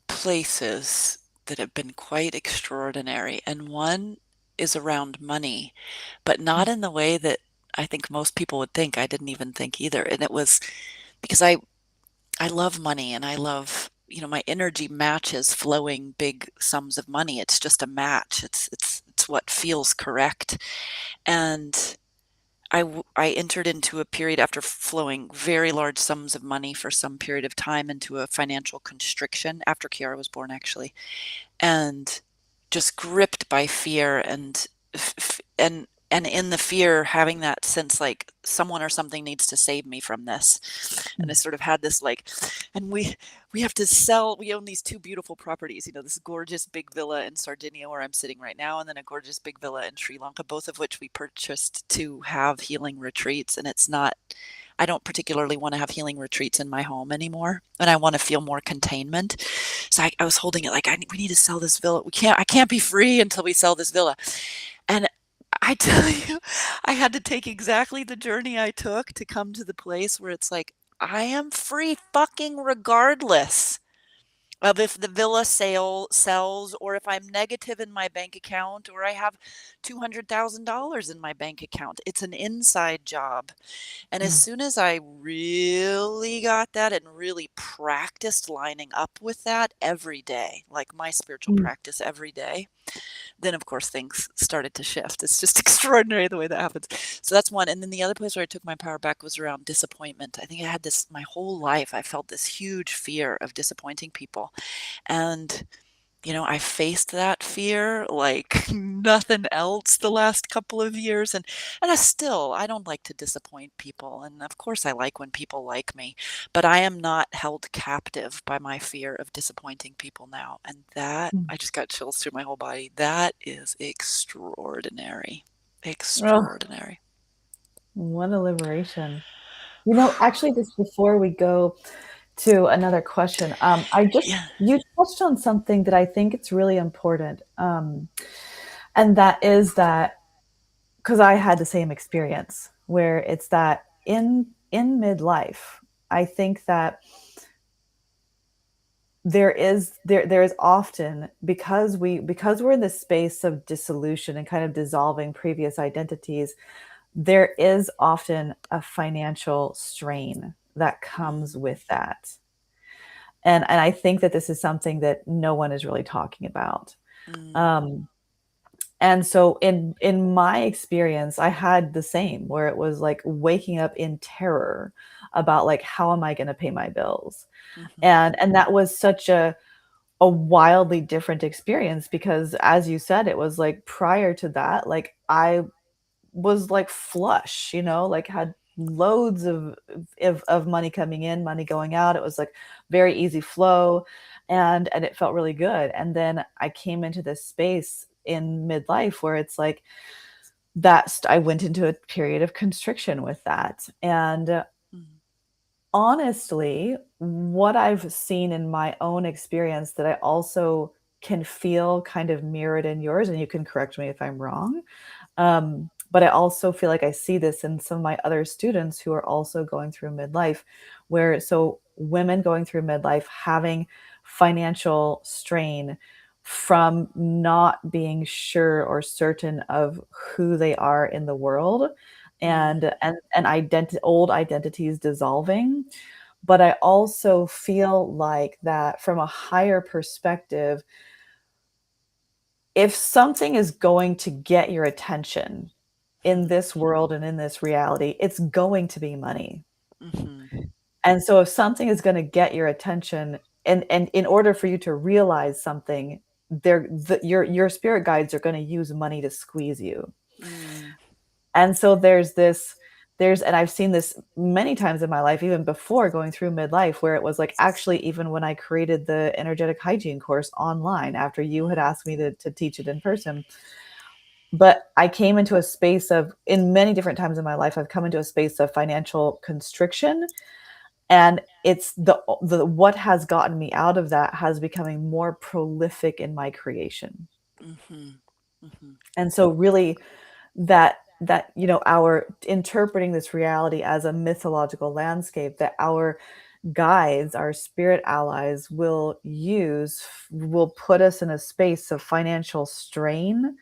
[SPEAKER 1] places that have been quite extraordinary, and one is around money, but not in the way that I think most people would think. I didn't even think either. And it was because I love money, and I love, my energy matches flowing big sums of money. It's just a match. It's what feels correct. And I entered into a period after flowing very large sums of money for some period of time into a financial constriction after Kiara was born, actually, and just gripped by fear and and in the fear having that sense like someone or something needs to save me from this. And I sort of had this like, and we have to sell. We own these two beautiful properties, this gorgeous big villa in Sardinia where I'm sitting right now, and then a gorgeous big villa in Sri Lanka, both of which we purchased to have healing retreats. And it's not, I don't particularly want to have healing retreats in my home anymore, and I want to feel more containment. So I was holding it like we need to sell this villa. I can't be free until we sell this villa. And I tell you, I had to take exactly the journey I took to come to the place where it's like, I am free fucking regardless of if the villa sale sells or if I'm negative in my bank account or I have $200,000 in my bank account. It's an inside job. And as
[SPEAKER 2] Mm,
[SPEAKER 1] soon as I really got that and really practiced lining up with that every day, like my spiritual
[SPEAKER 2] mm,
[SPEAKER 1] practice every day, then of course things started to shift. It's just extraordinary the way that happens. So that's one. And then the other place where I took my power back was around disappointment. I think I had this my whole life. I felt this huge fear of disappointing people. And I faced that fear like nothing else the last couple of years, and I don't like to disappoint people, and of course I like when people like me, but I am not held captive by my fear of disappointing people now, and that
[SPEAKER 2] mm.
[SPEAKER 1] I just got chills through my whole body. That is extraordinary.
[SPEAKER 2] Oh,
[SPEAKER 1] Extraordinary.
[SPEAKER 2] what a liberation. Actually, just before we go to another question,
[SPEAKER 1] Yeah.
[SPEAKER 2] you touched on something that I think it's really important. And that is that because I had the same experience where it's that in midlife, I think that there is often because we're in this space of dissolution and kind of dissolving previous identities, there is often a financial strain that comes
[SPEAKER 1] Mm,
[SPEAKER 2] with that. And I think that this is something that no one is really talking about.
[SPEAKER 1] mm,
[SPEAKER 2] Um, and so in my experience, I had the same where it was like waking up in terror about like how am I going to pay my bills?
[SPEAKER 1] mhm,
[SPEAKER 2] And that was such a wildly different experience because as you said, it was like prior to that, like I was like flush, like had loads of money coming in, money going out. It was like very easy flow, and it felt really good. And then I came into this space in midlife where it's like I went into a period of constriction with that. And
[SPEAKER 1] mm,
[SPEAKER 2] honestly, what I've seen in my own experience that I also can feel kind of mirrored in yours, and you can correct me if I'm wrong, but I also feel like I see this in some of my other students who are also going through midlife, where so women going through midlife having financial strain from not being sure or certain of who they are in the world,
[SPEAKER 1] mm,
[SPEAKER 2] and old identities dissolving. But I also feel like that from a higher perspective, if something is going to get your attention in
[SPEAKER 1] mm,
[SPEAKER 2] this world and in this reality, it's going to be money.
[SPEAKER 1] mhm,
[SPEAKER 2] And so if something is going to get your attention, and in order for you to realize something, your spirit guides are going to use money to squeeze you.
[SPEAKER 1] mm,
[SPEAKER 2] And so and I've seen this many times in my life, even before going through midlife, where it was like actually even when I created the energetic hygiene course online after you had
[SPEAKER 1] mm,
[SPEAKER 2] asked me to teach it in person. But I came into a space of, in many different times in my life, I've come into a space of financial constriction. And it's the what has gotten me out of that has becoming more prolific in my creation.
[SPEAKER 1] mhm, mhm,
[SPEAKER 2] And so really that our interpreting this reality as a mythological landscape that our guides, our spirit allies will put us in a space of financial strain,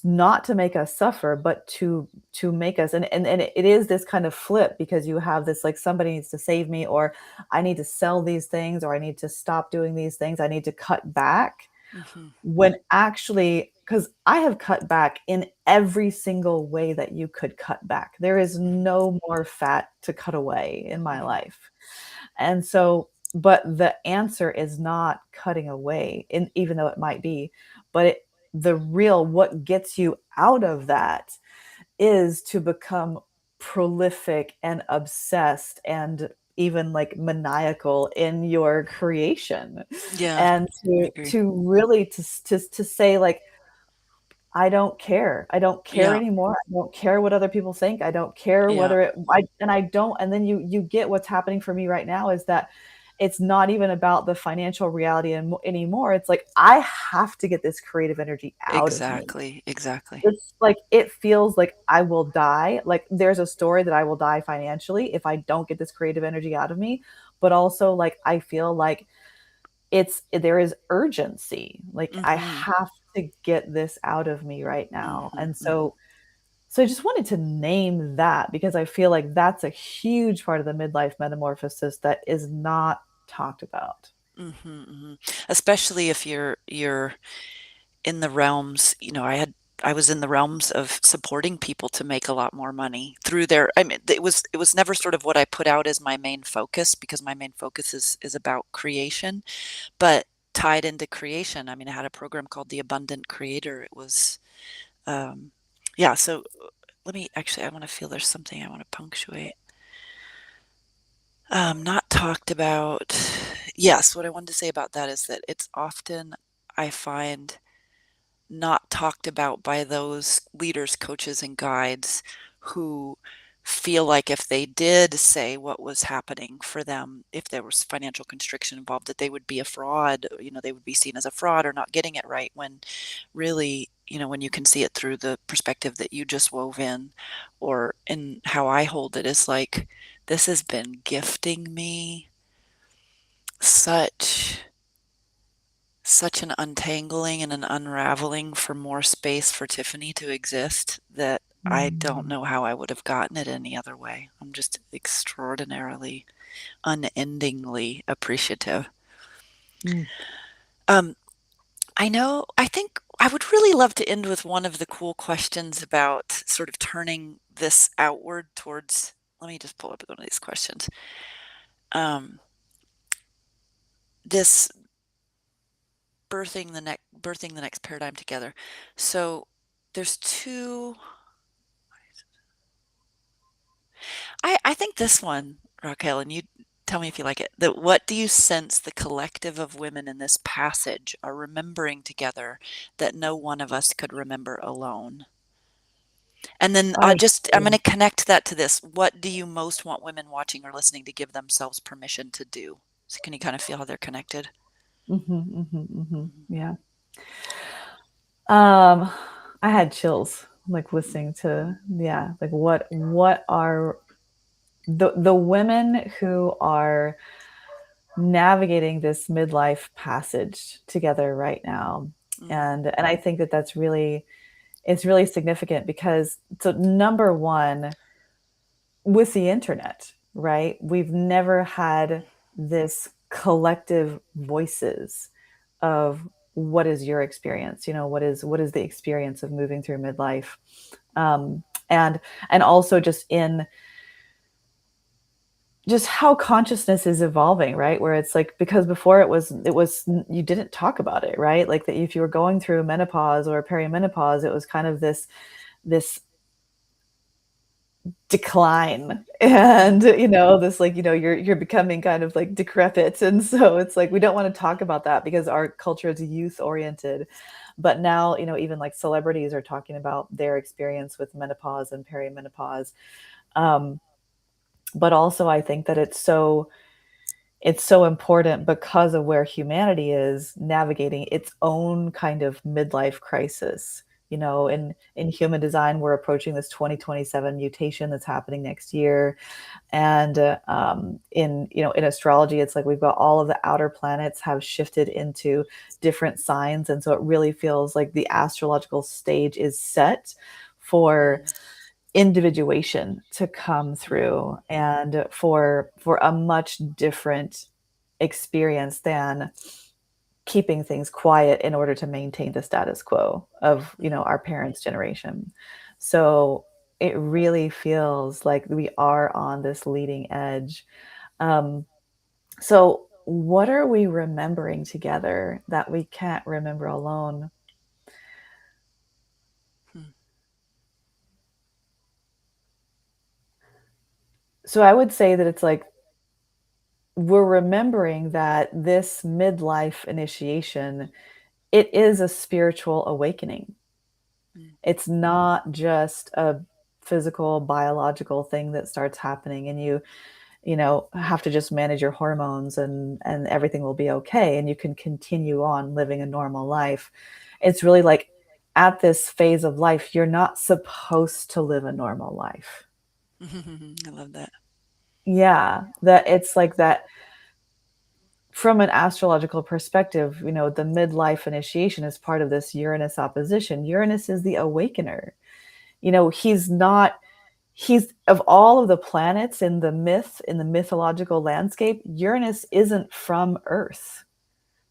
[SPEAKER 2] not to make us suffer, but to make us, and it is this kind of flip because you have this like somebody needs to save me, or I need to sell these things, or I need to stop doing these things, I need to cut back,
[SPEAKER 1] mhm,
[SPEAKER 2] when actually, because I have cut back in every single way that you could cut back. There is
[SPEAKER 1] mhm,
[SPEAKER 2] no more fat to cut away in my
[SPEAKER 1] mhm,
[SPEAKER 2] life. And so, but the answer is not cutting away, even though it might be, but the real what gets you out of that is to become prolific and obsessed and even like maniacal in your creation,
[SPEAKER 1] yeah,
[SPEAKER 2] and
[SPEAKER 1] I
[SPEAKER 2] to
[SPEAKER 1] agree.
[SPEAKER 2] to really to say like I don't care. I don't care
[SPEAKER 1] Yeah.
[SPEAKER 2] anymore. I don't care what other people think. I don't care
[SPEAKER 1] Yeah.
[SPEAKER 2] whether I don't, and then you get what's happening for me right now is that it's not even about the financial reality anymore. It's like I have to get this creative energy out of me.
[SPEAKER 1] Exactly. Exactly.
[SPEAKER 2] It's like it feels like I will die. Like there's a story that I will die financially if I don't get this creative energy out of me, but also like I feel like there is urgency. Like I
[SPEAKER 1] Mhm.
[SPEAKER 2] have to get this out of me right now.
[SPEAKER 1] Mhm.
[SPEAKER 2] And
[SPEAKER 1] Mhm.
[SPEAKER 2] so I just wanted to name that because I feel like that's a huge part of the midlife metamorphosis that is not talked about.
[SPEAKER 1] Mhm. Mhm. Especially if you're in the realms, I was in the realms of supporting people to make a lot more money through their I mean, it was never sort of what I put out as my main focus because my main focus is about creation, but tied into creation, I mean, I had a program called The Abundant Creator. It was, um yeah, so let me actually, I wanna feel there's something I wanna punctuate. Not talked about. Yes, what I wanted to say about that is that it's often, I find, not talked about by those leaders, coaches, and guides who feel like if they did say what was happening for them, if there was financial constriction involved, that they would be a fraud, they would be seen as a fraud or not getting it right when really, when you can see it through the perspective that you just wove in, or in how I hold it is like, this has been gifting me such such an untangling and an unraveling for more space for Tiffany to exist that I don't
[SPEAKER 2] Mm.
[SPEAKER 1] know how I would have gotten it any other way. I'm just extraordinarily, unendingly appreciative.
[SPEAKER 2] Mm.
[SPEAKER 1] Um, I think I would really love to end with one of the cool questions about sort of turning this outward towards. Let me just pull up one of these questions. Um, this birthing the next paradigm together. So there's two. I think this one, Raquel, and you tell me if you like it. That what do you sense the collective of women in this passage are remembering together that no one of us could remember alone? And then
[SPEAKER 2] I
[SPEAKER 1] I'm going
[SPEAKER 2] agree.
[SPEAKER 1] to connect that to this. What do you most want women watching or listening to give themselves permission to do? So can you kind of feel how they're connected?
[SPEAKER 2] Mhm.
[SPEAKER 1] Mhm.
[SPEAKER 2] Yeah. Um, I had chills like listening to, yeah, like what are the women who are navigating this midlife passage together right now.
[SPEAKER 1] Mm,
[SPEAKER 2] And I think that that's really, it's really significant because, so number one, with the internet, right? We've never had this collective voices of what is your experience, what is the experience of moving through midlife, and also just in just how consciousness is evolving, right? Where it's like, because before it was you didn't talk about it, right? Like that if you were going through menopause or perimenopause, it was kind of this decline, and this, like, you're becoming kind of like decrepit, and so it's like we don't want to talk about that because our culture is youth oriented. But now, even like celebrities are talking about their experience with menopause and perimenopause. um, but also I think that it's so important because of where humanity is navigating its own kind of midlife crisis. In human design, we're approaching this 2027 mutation that's happening next year. And in astrology, it's like we've got all of the outer planets have shifted into different signs. And so it really feels like the astrological stage is set for
[SPEAKER 1] mm,
[SPEAKER 2] individuation to come
[SPEAKER 1] mm,
[SPEAKER 2] through, and for a much different experience than keeping things quiet in order to maintain the status quo of
[SPEAKER 1] mm.
[SPEAKER 2] our parents' generation. So it really feels like we are on this leading edge. um, so what are we remembering together that we can't remember alone?
[SPEAKER 1] Hmm.
[SPEAKER 2] So I would say that it's like we're remembering that this midlife initiation, it is a spiritual awakening.
[SPEAKER 1] Mm.
[SPEAKER 2] It's not just a physical biological thing that starts happening and you have to just manage your hormones and everything will be okay and you can continue on living a normal life. It's really like at this phase of life you're not supposed to live a normal life.
[SPEAKER 1] I love that.
[SPEAKER 2] Yeah, that it's like that from an astrological perspective, the midlife initiation is part of this Uranus opposition. Uranus is the awakener. He's not, he's of all of the planets in the mythological landscape, Uranus isn't from Earth,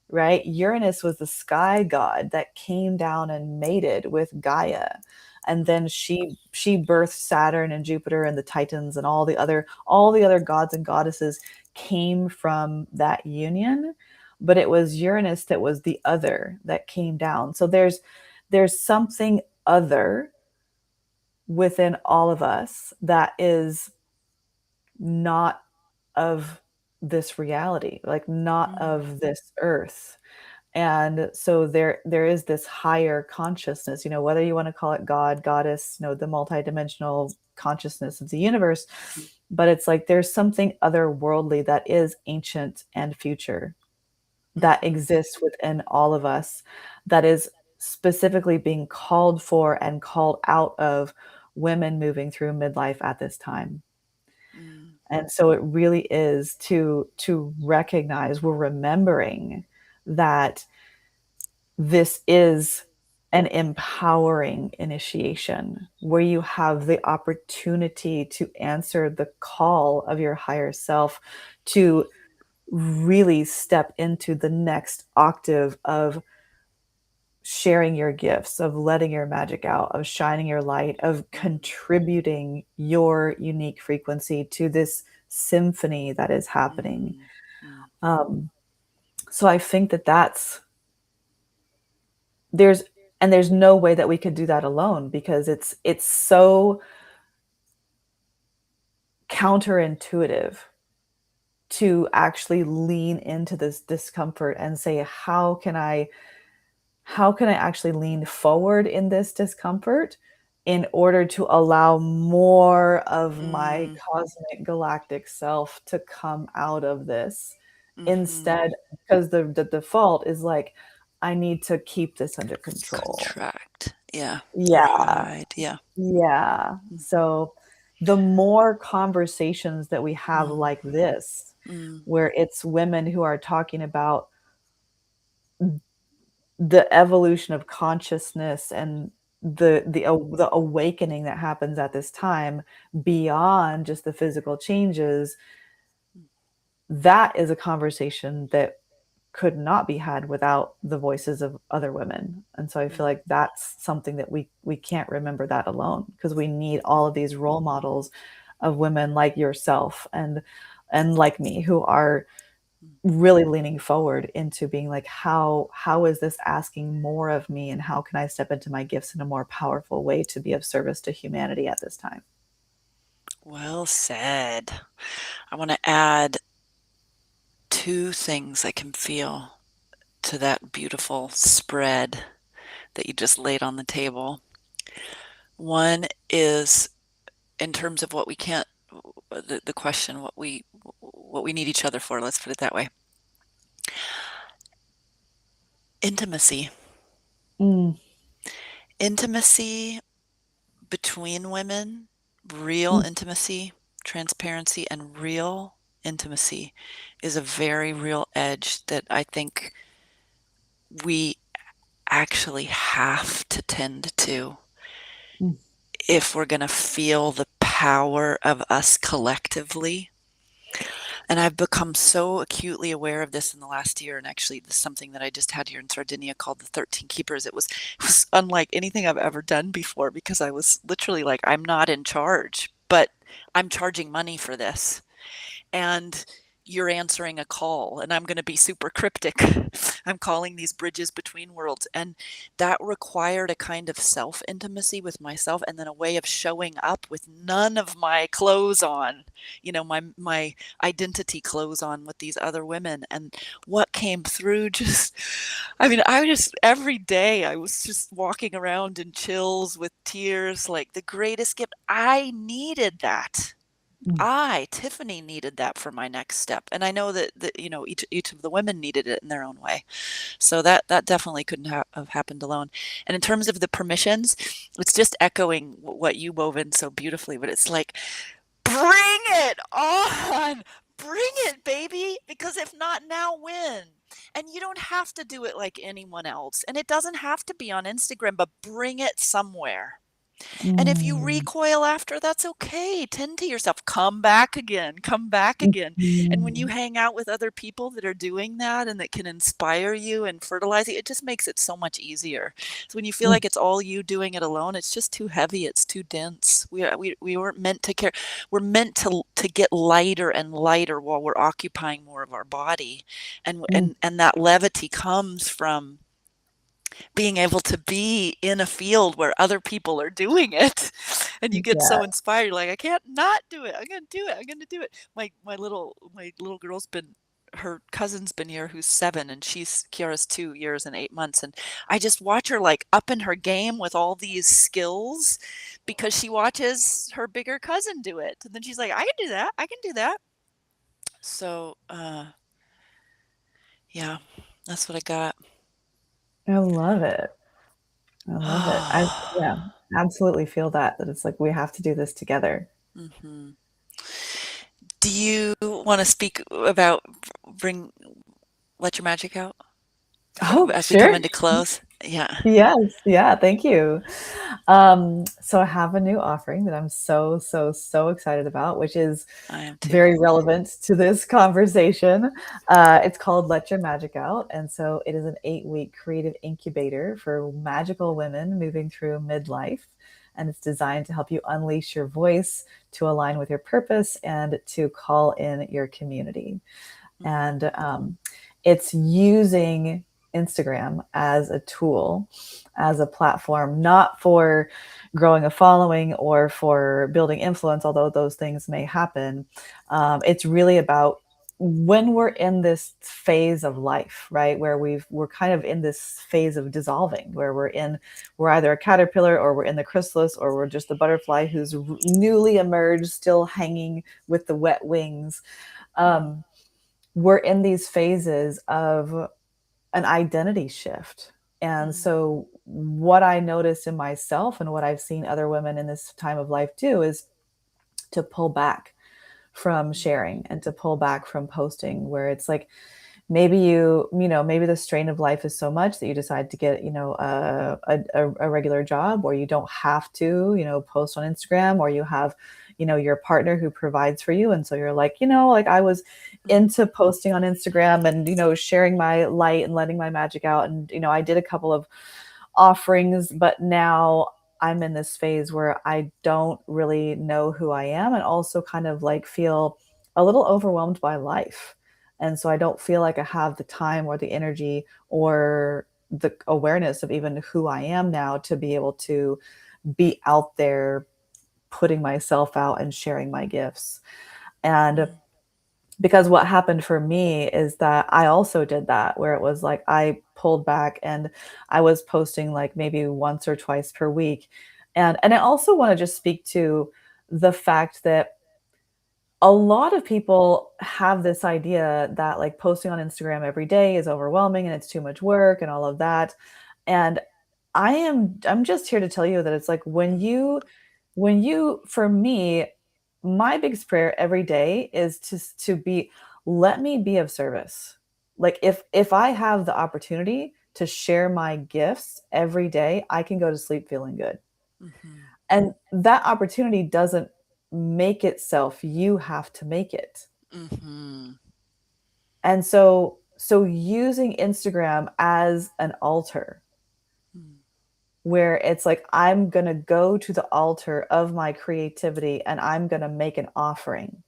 [SPEAKER 2] right? Uranus was the sky god that came down and mated with Gaia. And
[SPEAKER 1] Mm.
[SPEAKER 2] then she birthed Saturn and Jupiter and the Titans and all the other gods and goddesses came from that union, but it was Uranus that was the other that came down. So there's something other within all of us that is not of this reality, like not
[SPEAKER 1] Mm.
[SPEAKER 2] of this earth. And so there is this higher consciousness, whether you want to call it God, goddess, the multidimensional consciousness of the universe, but it's like there's something otherworldly that is ancient and future that
[SPEAKER 1] Mhm.
[SPEAKER 2] exists within all of us, that is specifically being called for and called out of women moving through midlife at this time.
[SPEAKER 1] Mm.
[SPEAKER 2] And so it really is to recognize, we're remembering that this is an empowering initiation where you have the opportunity to answer the call of your higher self to really step into the next octave of sharing your gifts, of letting your magic out, of shining your light, of
[SPEAKER 1] Mm.
[SPEAKER 2] contributing your unique frequency to this symphony that is happening.
[SPEAKER 1] Mm. Mm.
[SPEAKER 2] Um, so I think that there's there's no way that we could do that alone because it's so counterintuitive to actually lean into this discomfort and say how can I actually lean forward in this discomfort in order to allow more of my
[SPEAKER 1] Mm.
[SPEAKER 2] cosmic galactic self to come out of this
[SPEAKER 1] Mhm.
[SPEAKER 2] instead, because the default is like, I need to keep this under control.
[SPEAKER 1] Contract. Yeah. Or
[SPEAKER 2] Yeah.
[SPEAKER 1] hide. Yeah.
[SPEAKER 2] Yeah.
[SPEAKER 1] Mhm.
[SPEAKER 2] So the more conversations that we have
[SPEAKER 1] Mm.
[SPEAKER 2] like this,
[SPEAKER 1] Mm.
[SPEAKER 2] where it's women who are talking about the evolution of consciousness and the awakening that happens at this time beyond just the physical changes, that is a conversation that could not be had without the voices of other women. And so I feel
[SPEAKER 1] Mm.
[SPEAKER 2] like that's something that we can't remember that alone, because we need all of these role models of women like yourself and like me, who are
[SPEAKER 1] Mm.
[SPEAKER 2] really leaning forward into being like, how is this asking more of me, and how can I step into my gifts in a more powerful way to be of service to humanity at this time.
[SPEAKER 1] Well said. I want to add two things I can feel to that beautiful spread that you just laid on the table. One is in terms of what we can't, the question, what we need each other for, let's put it that way. Intimacy.
[SPEAKER 2] Mm,
[SPEAKER 1] Intimacy between women, real
[SPEAKER 2] mm,
[SPEAKER 1] intimacy, transparency, and real intimacy is a very real edge that I think we actually have to tend to
[SPEAKER 2] mm,
[SPEAKER 1] if we're going to feel the power of us collectively. And I've become so acutely aware of this in the last year. And actually, this is something that I just had here in Sardinia called the 13 Keepers. It was unlike anything I've ever done before because I was literally like, I'm not in charge, but I'm charging money for this. And you're answering a call, and I'm going to be super cryptic. I'm calling these bridges between worlds, and that required a kind of self intimacy with myself, and then a way of showing up with none of my clothes on, my identity clothes on with these other women. And what came through, just, I mean, I just, every day I was just walking around in chills with tears, like the greatest gift. I needed that.
[SPEAKER 2] Mm.
[SPEAKER 1] Tiffany, needed that for my next step, and I know that each of the women needed it in their own way. So that definitely couldn't have happened alone. And in terms of the permissions, it's just echoing what you wove in so beautifully. But it's like, bring it on, bring it, baby. Because if not now, when? And you don't have to do it like anyone else, and it doesn't have to be on Instagram, but bring it somewhere. And if you
[SPEAKER 2] Mm.
[SPEAKER 1] recoil after, that's okay. Tend to yourself. Come back again. Come back again. And when you
[SPEAKER 2] Mhm.
[SPEAKER 1] hang out with other people that are doing that and that can inspire you and fertilize you, it just makes it so much easier. So when you feel
[SPEAKER 2] Mm.
[SPEAKER 1] like it's all you doing it alone, it's just too heavy. It's too dense. We weren't meant to care. We're meant to get lighter and lighter while we're occupying more of our body, and
[SPEAKER 2] Mm.
[SPEAKER 1] and that levity comes from being able to be in a field where other people are doing it, and you get
[SPEAKER 2] Yeah.
[SPEAKER 1] so inspired. You're like, I can't not do it. I'm gonna do it. I'm gonna do it. My little girl's been, her cousin's been here, who's 7, and Kiara's 2 years and 8 months, and I just watch her like up in her game with all these skills because she watches her bigger cousin do it, and then she's like, I can do that. I can do that. So yeah, that's what I got.
[SPEAKER 2] I love it. I love it. Yeah, absolutely feel that it's like we have to do this together.
[SPEAKER 1] hmm Do you want to speak about bring let your magic out
[SPEAKER 2] Oh,
[SPEAKER 1] as we come
[SPEAKER 2] sure.
[SPEAKER 1] into close? Yeah,
[SPEAKER 2] Yes. Yeah. Thank you. So I have a new offering that I'm so, so, so excited about, which is
[SPEAKER 1] I am too.
[SPEAKER 2] very relevant to this conversation. It's called Let Your Magic Out. And so it is an 8-week creative incubator for magical women moving through midlife. And it's designed to help you unleash your voice, to align with your purpose, and to call in your community.
[SPEAKER 1] Mm,
[SPEAKER 2] And it's using Instagram as a tool, as a platform, not for growing a following or for building influence, although those things may happen. It's really about when we're in this phase of life, right, where we're kind of in this phase of dissolving, where we're either a caterpillar or we're in the chrysalis or we're just the butterfly who's newly emerged, still hanging with the wet wings.
[SPEAKER 1] mm,
[SPEAKER 2] um, we're in these phases of an identity shift. And
[SPEAKER 1] mm,
[SPEAKER 2] so, what I noticed in myself and what I've seen other women in this time of life do is to pull back from
[SPEAKER 1] mm,
[SPEAKER 2] sharing and to pull back from posting, where it's like maybe maybe the strain of life is so much that you decide to get a regular job, or you don't have to post on Instagram, or you have your partner who provides for you, and so you're like, like I was
[SPEAKER 1] mm,
[SPEAKER 2] into posting on Instagram and sharing my light and letting my magic out, and I did a couple of offerings, but now I'm in this phase where I don't really know who I am, and also kind of like feel a little overwhelmed by life. And so I don't feel like I have the time or the energy or the awareness of even who I am now to be able to be out there putting myself out and sharing my gifts. And
[SPEAKER 1] mm,
[SPEAKER 2] because what happened for me is that I also did that, where it was like I pulled back and I was posting like maybe once or twice per week. And I also want to just speak to the fact that a lot of people have this idea that like posting on Instagram every day is overwhelming and it's too much work and all of that. And I'm just here to tell you that it's like
[SPEAKER 1] mm,
[SPEAKER 2] for me, my biggest prayer every day is to be, let me be of service. Like if I have the opportunity to share my gifts every day, I can go to sleep feeling good.
[SPEAKER 1] mhm,
[SPEAKER 2] And that opportunity doesn't make itself, you have to make it.
[SPEAKER 1] mhm,
[SPEAKER 2] And so using Instagram as an altar,
[SPEAKER 1] mm,
[SPEAKER 2] where it's like I'm going to go to the altar of my creativity and I'm going to make an offering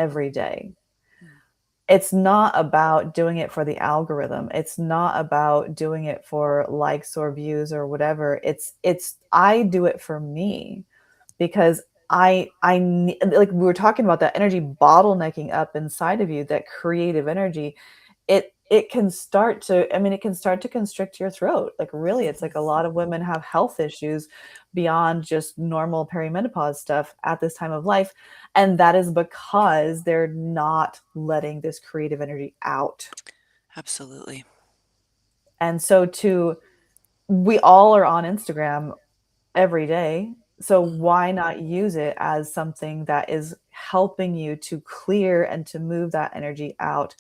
[SPEAKER 1] mm,
[SPEAKER 2] every day.
[SPEAKER 1] mm.
[SPEAKER 2] it's not about doing it for the algorithm. It's not about doing it for likes or views or whatever. It's I do it for me because like we were talking about that energy bottlenecking up inside of you, that creative energy. It can start to, I mean, it can start to constrict your throat. Like really, it's like a lot of women have health issues beyond just normal perimenopause stuff at this time of life, and that is because they're not letting this creative energy out.
[SPEAKER 1] Absolutely.
[SPEAKER 2] And so to we all are on Instagram every day. So
[SPEAKER 1] Mm,
[SPEAKER 2] why not use it as something that is helping you to clear and to move that energy out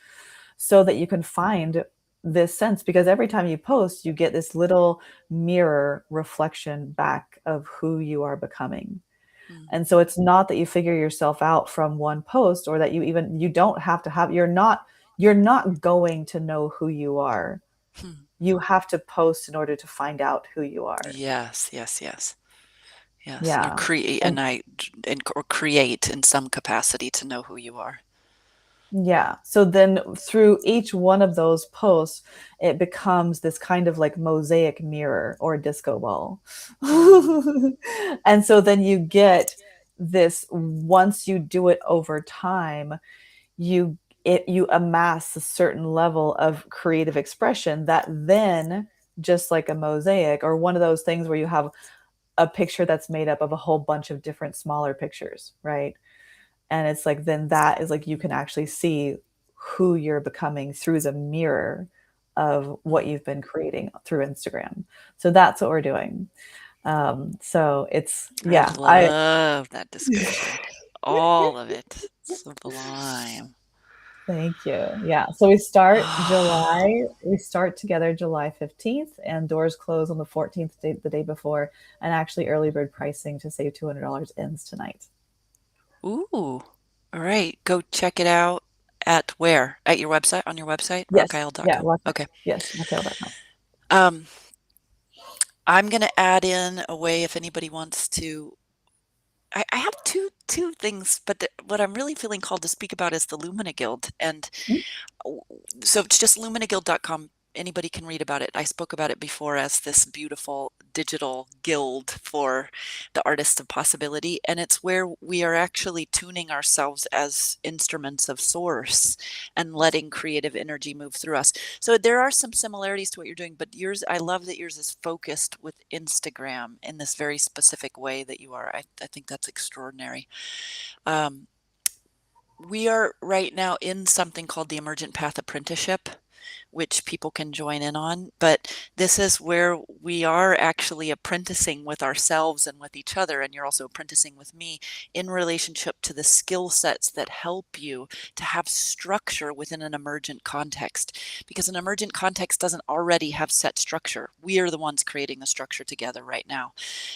[SPEAKER 2] so that you can find this sense? Because every time you post, you get this little mirror reflection back of who you are becoming.
[SPEAKER 1] mm,
[SPEAKER 2] And so it's not that you figure yourself out from one post, or that you don't have, you're not going to know who you are.
[SPEAKER 1] hmm.
[SPEAKER 2] You have to post in order to find out who you are.
[SPEAKER 1] Yes, yes, yes, yes. Or
[SPEAKER 2] Yeah.
[SPEAKER 1] create,
[SPEAKER 2] And
[SPEAKER 1] or create in some capacity to know who you are.
[SPEAKER 2] yeah. So then through each one of those posts, it becomes this kind of like mosaic mirror or disco ball.
[SPEAKER 1] Mm,
[SPEAKER 2] And so then you get this, once you do it over time, you amass a certain level of creative expression that then, just like a mosaic or one of those things where you have a picture that's made up of a whole bunch of different smaller pictures, right? And it's like, then that is like, you can actually see who you're becoming through the mirror of what
[SPEAKER 1] mm.
[SPEAKER 2] you've been creating through Instagram. So that's what we're doing. So it's,
[SPEAKER 1] I
[SPEAKER 2] yeah, I
[SPEAKER 1] love that description. All of it. Sublime.
[SPEAKER 2] thank you. Yeah. So we start together July 15th, and doors close on the 14th, the day before. And actually, early bird pricing to save $200 ends tonight.
[SPEAKER 1] Ooh. All right. Go check it out at where? At your website? On your website?
[SPEAKER 2] Yes. Yeah.
[SPEAKER 1] Rakai'el.com.
[SPEAKER 2] Rock,
[SPEAKER 1] Okay.
[SPEAKER 2] yes. Rakai'el.com.
[SPEAKER 1] Um, I'm gonna add in a way if anybody wants to. I have two things, but what I'm really feeling called to speak about is the Lumina Guild, and w- so it's just luminaguild.com. Anybody can read about it. I spoke about it before as this beautiful digital guild for the artists of possibility. And it's where we are actually tuning ourselves as instruments of source and letting creative energy move through us. So there are some similarities to what you're doing, but yours, I love that yours is focused with Instagram in this very specific way that you are. I think that's extraordinary. Um, we are right now in something called the Emergent Path Apprenticeship, which people can join in on. But this is where we are actually apprenticing with ourselves and with each other. And you're also apprenticing with me in relationship to the skill sets that help you to have structure within an emergent context. Because an emergent context doesn't already have set structure. We are the ones creating the structure together right now.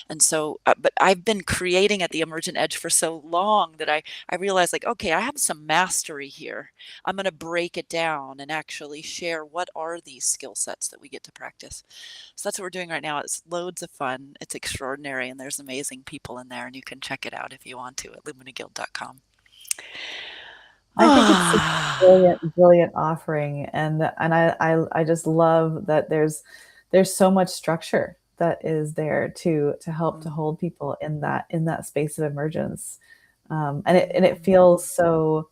[SPEAKER 1] And so, but I've been creating at the emergent edge for so long that I realized like, okay, I have some mastery here. I'm going to break it down and actually share what are these skill sets that we get to practice. So that's what we're doing right now. It's loads of fun. It's extraordinary. And there's amazing people in there. And you can check it out if you want to at luminaguild.com.
[SPEAKER 2] I think it's such a brilliant, brilliant offering, and I just love that there's so much structure that is there to help to
[SPEAKER 1] Mm,
[SPEAKER 2] hold people in that space of emergence, and it
[SPEAKER 1] mm,
[SPEAKER 2] feels so.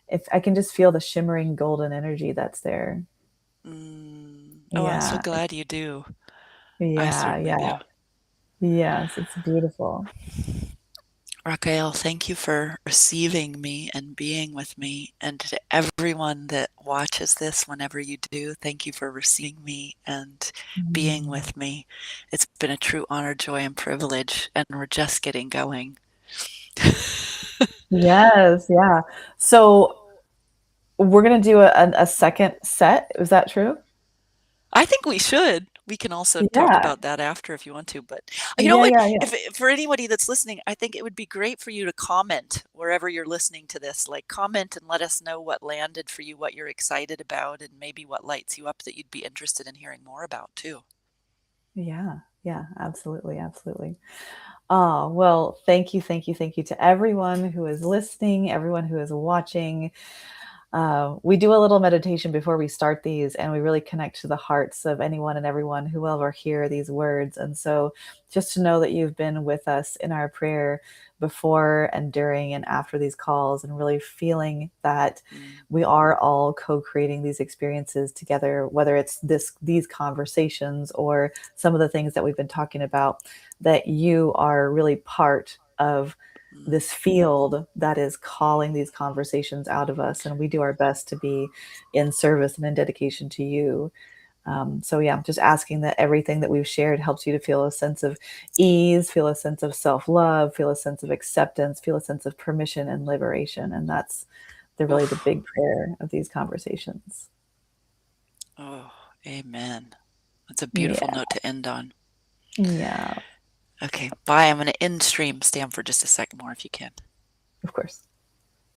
[SPEAKER 2] If I can just feel the shimmering golden energy that's there.
[SPEAKER 1] mm. Oh, I'm so
[SPEAKER 2] Yeah,
[SPEAKER 1] glad you do. I
[SPEAKER 2] yeah,
[SPEAKER 1] certainly
[SPEAKER 2] yeah.
[SPEAKER 1] do.
[SPEAKER 2] Yes, it's beautiful.
[SPEAKER 1] Rakai'el, thank you for receiving me and being with me. And to everyone that watches this, whenever you do, thank you for receiving me and being
[SPEAKER 2] Mm.
[SPEAKER 1] with me. It's been a true honor, joy, and privilege, and we're just getting going.
[SPEAKER 2] Yes, yeah. So we're gonna do a second set. Is that true?
[SPEAKER 1] I think we should. We can also talk
[SPEAKER 2] Yeah,
[SPEAKER 1] about that after if you want to. But you know
[SPEAKER 2] yeah,
[SPEAKER 1] what?
[SPEAKER 2] yeah, yeah.
[SPEAKER 1] If for anybody that's listening, I think it would be great for you to comment wherever you're listening to this. Like comment and let us know what landed for you, what you're excited about, and maybe what lights you up that you'd be interested in hearing more about too.
[SPEAKER 2] Yeah, yeah, absolutely, absolutely. Oh, well, thank you, thank you, thank you to everyone who is listening, everyone who is watching. We do a little meditation before we start these, and we really connect to the hearts of anyone and everyone who will ever hear these words. And so, just to know that you've been with us in our prayer before and during and after these calls, and really feeling that
[SPEAKER 1] Mm,
[SPEAKER 2] we are all co-creating these experiences together, whether it's these conversations or some of the things that we've been talking about, that you are really part of
[SPEAKER 1] mm.
[SPEAKER 2] this field that is calling these conversations out of us, and we do our best to be in service and in dedication to you. So yeah, just asking that everything that we've shared helps you to feel a sense of ease, feel a sense of self-love, feel a sense of acceptance, feel a sense of permission and liberation. And that's really the
[SPEAKER 1] Oof.
[SPEAKER 2] big prayer of these conversations.
[SPEAKER 1] Oh, amen. That's a beautiful
[SPEAKER 2] Yeah.
[SPEAKER 1] note to end on.
[SPEAKER 2] Yeah,
[SPEAKER 1] Okay, bye. I'm going to end stream. Stay on for just a second more if you can.
[SPEAKER 2] of course.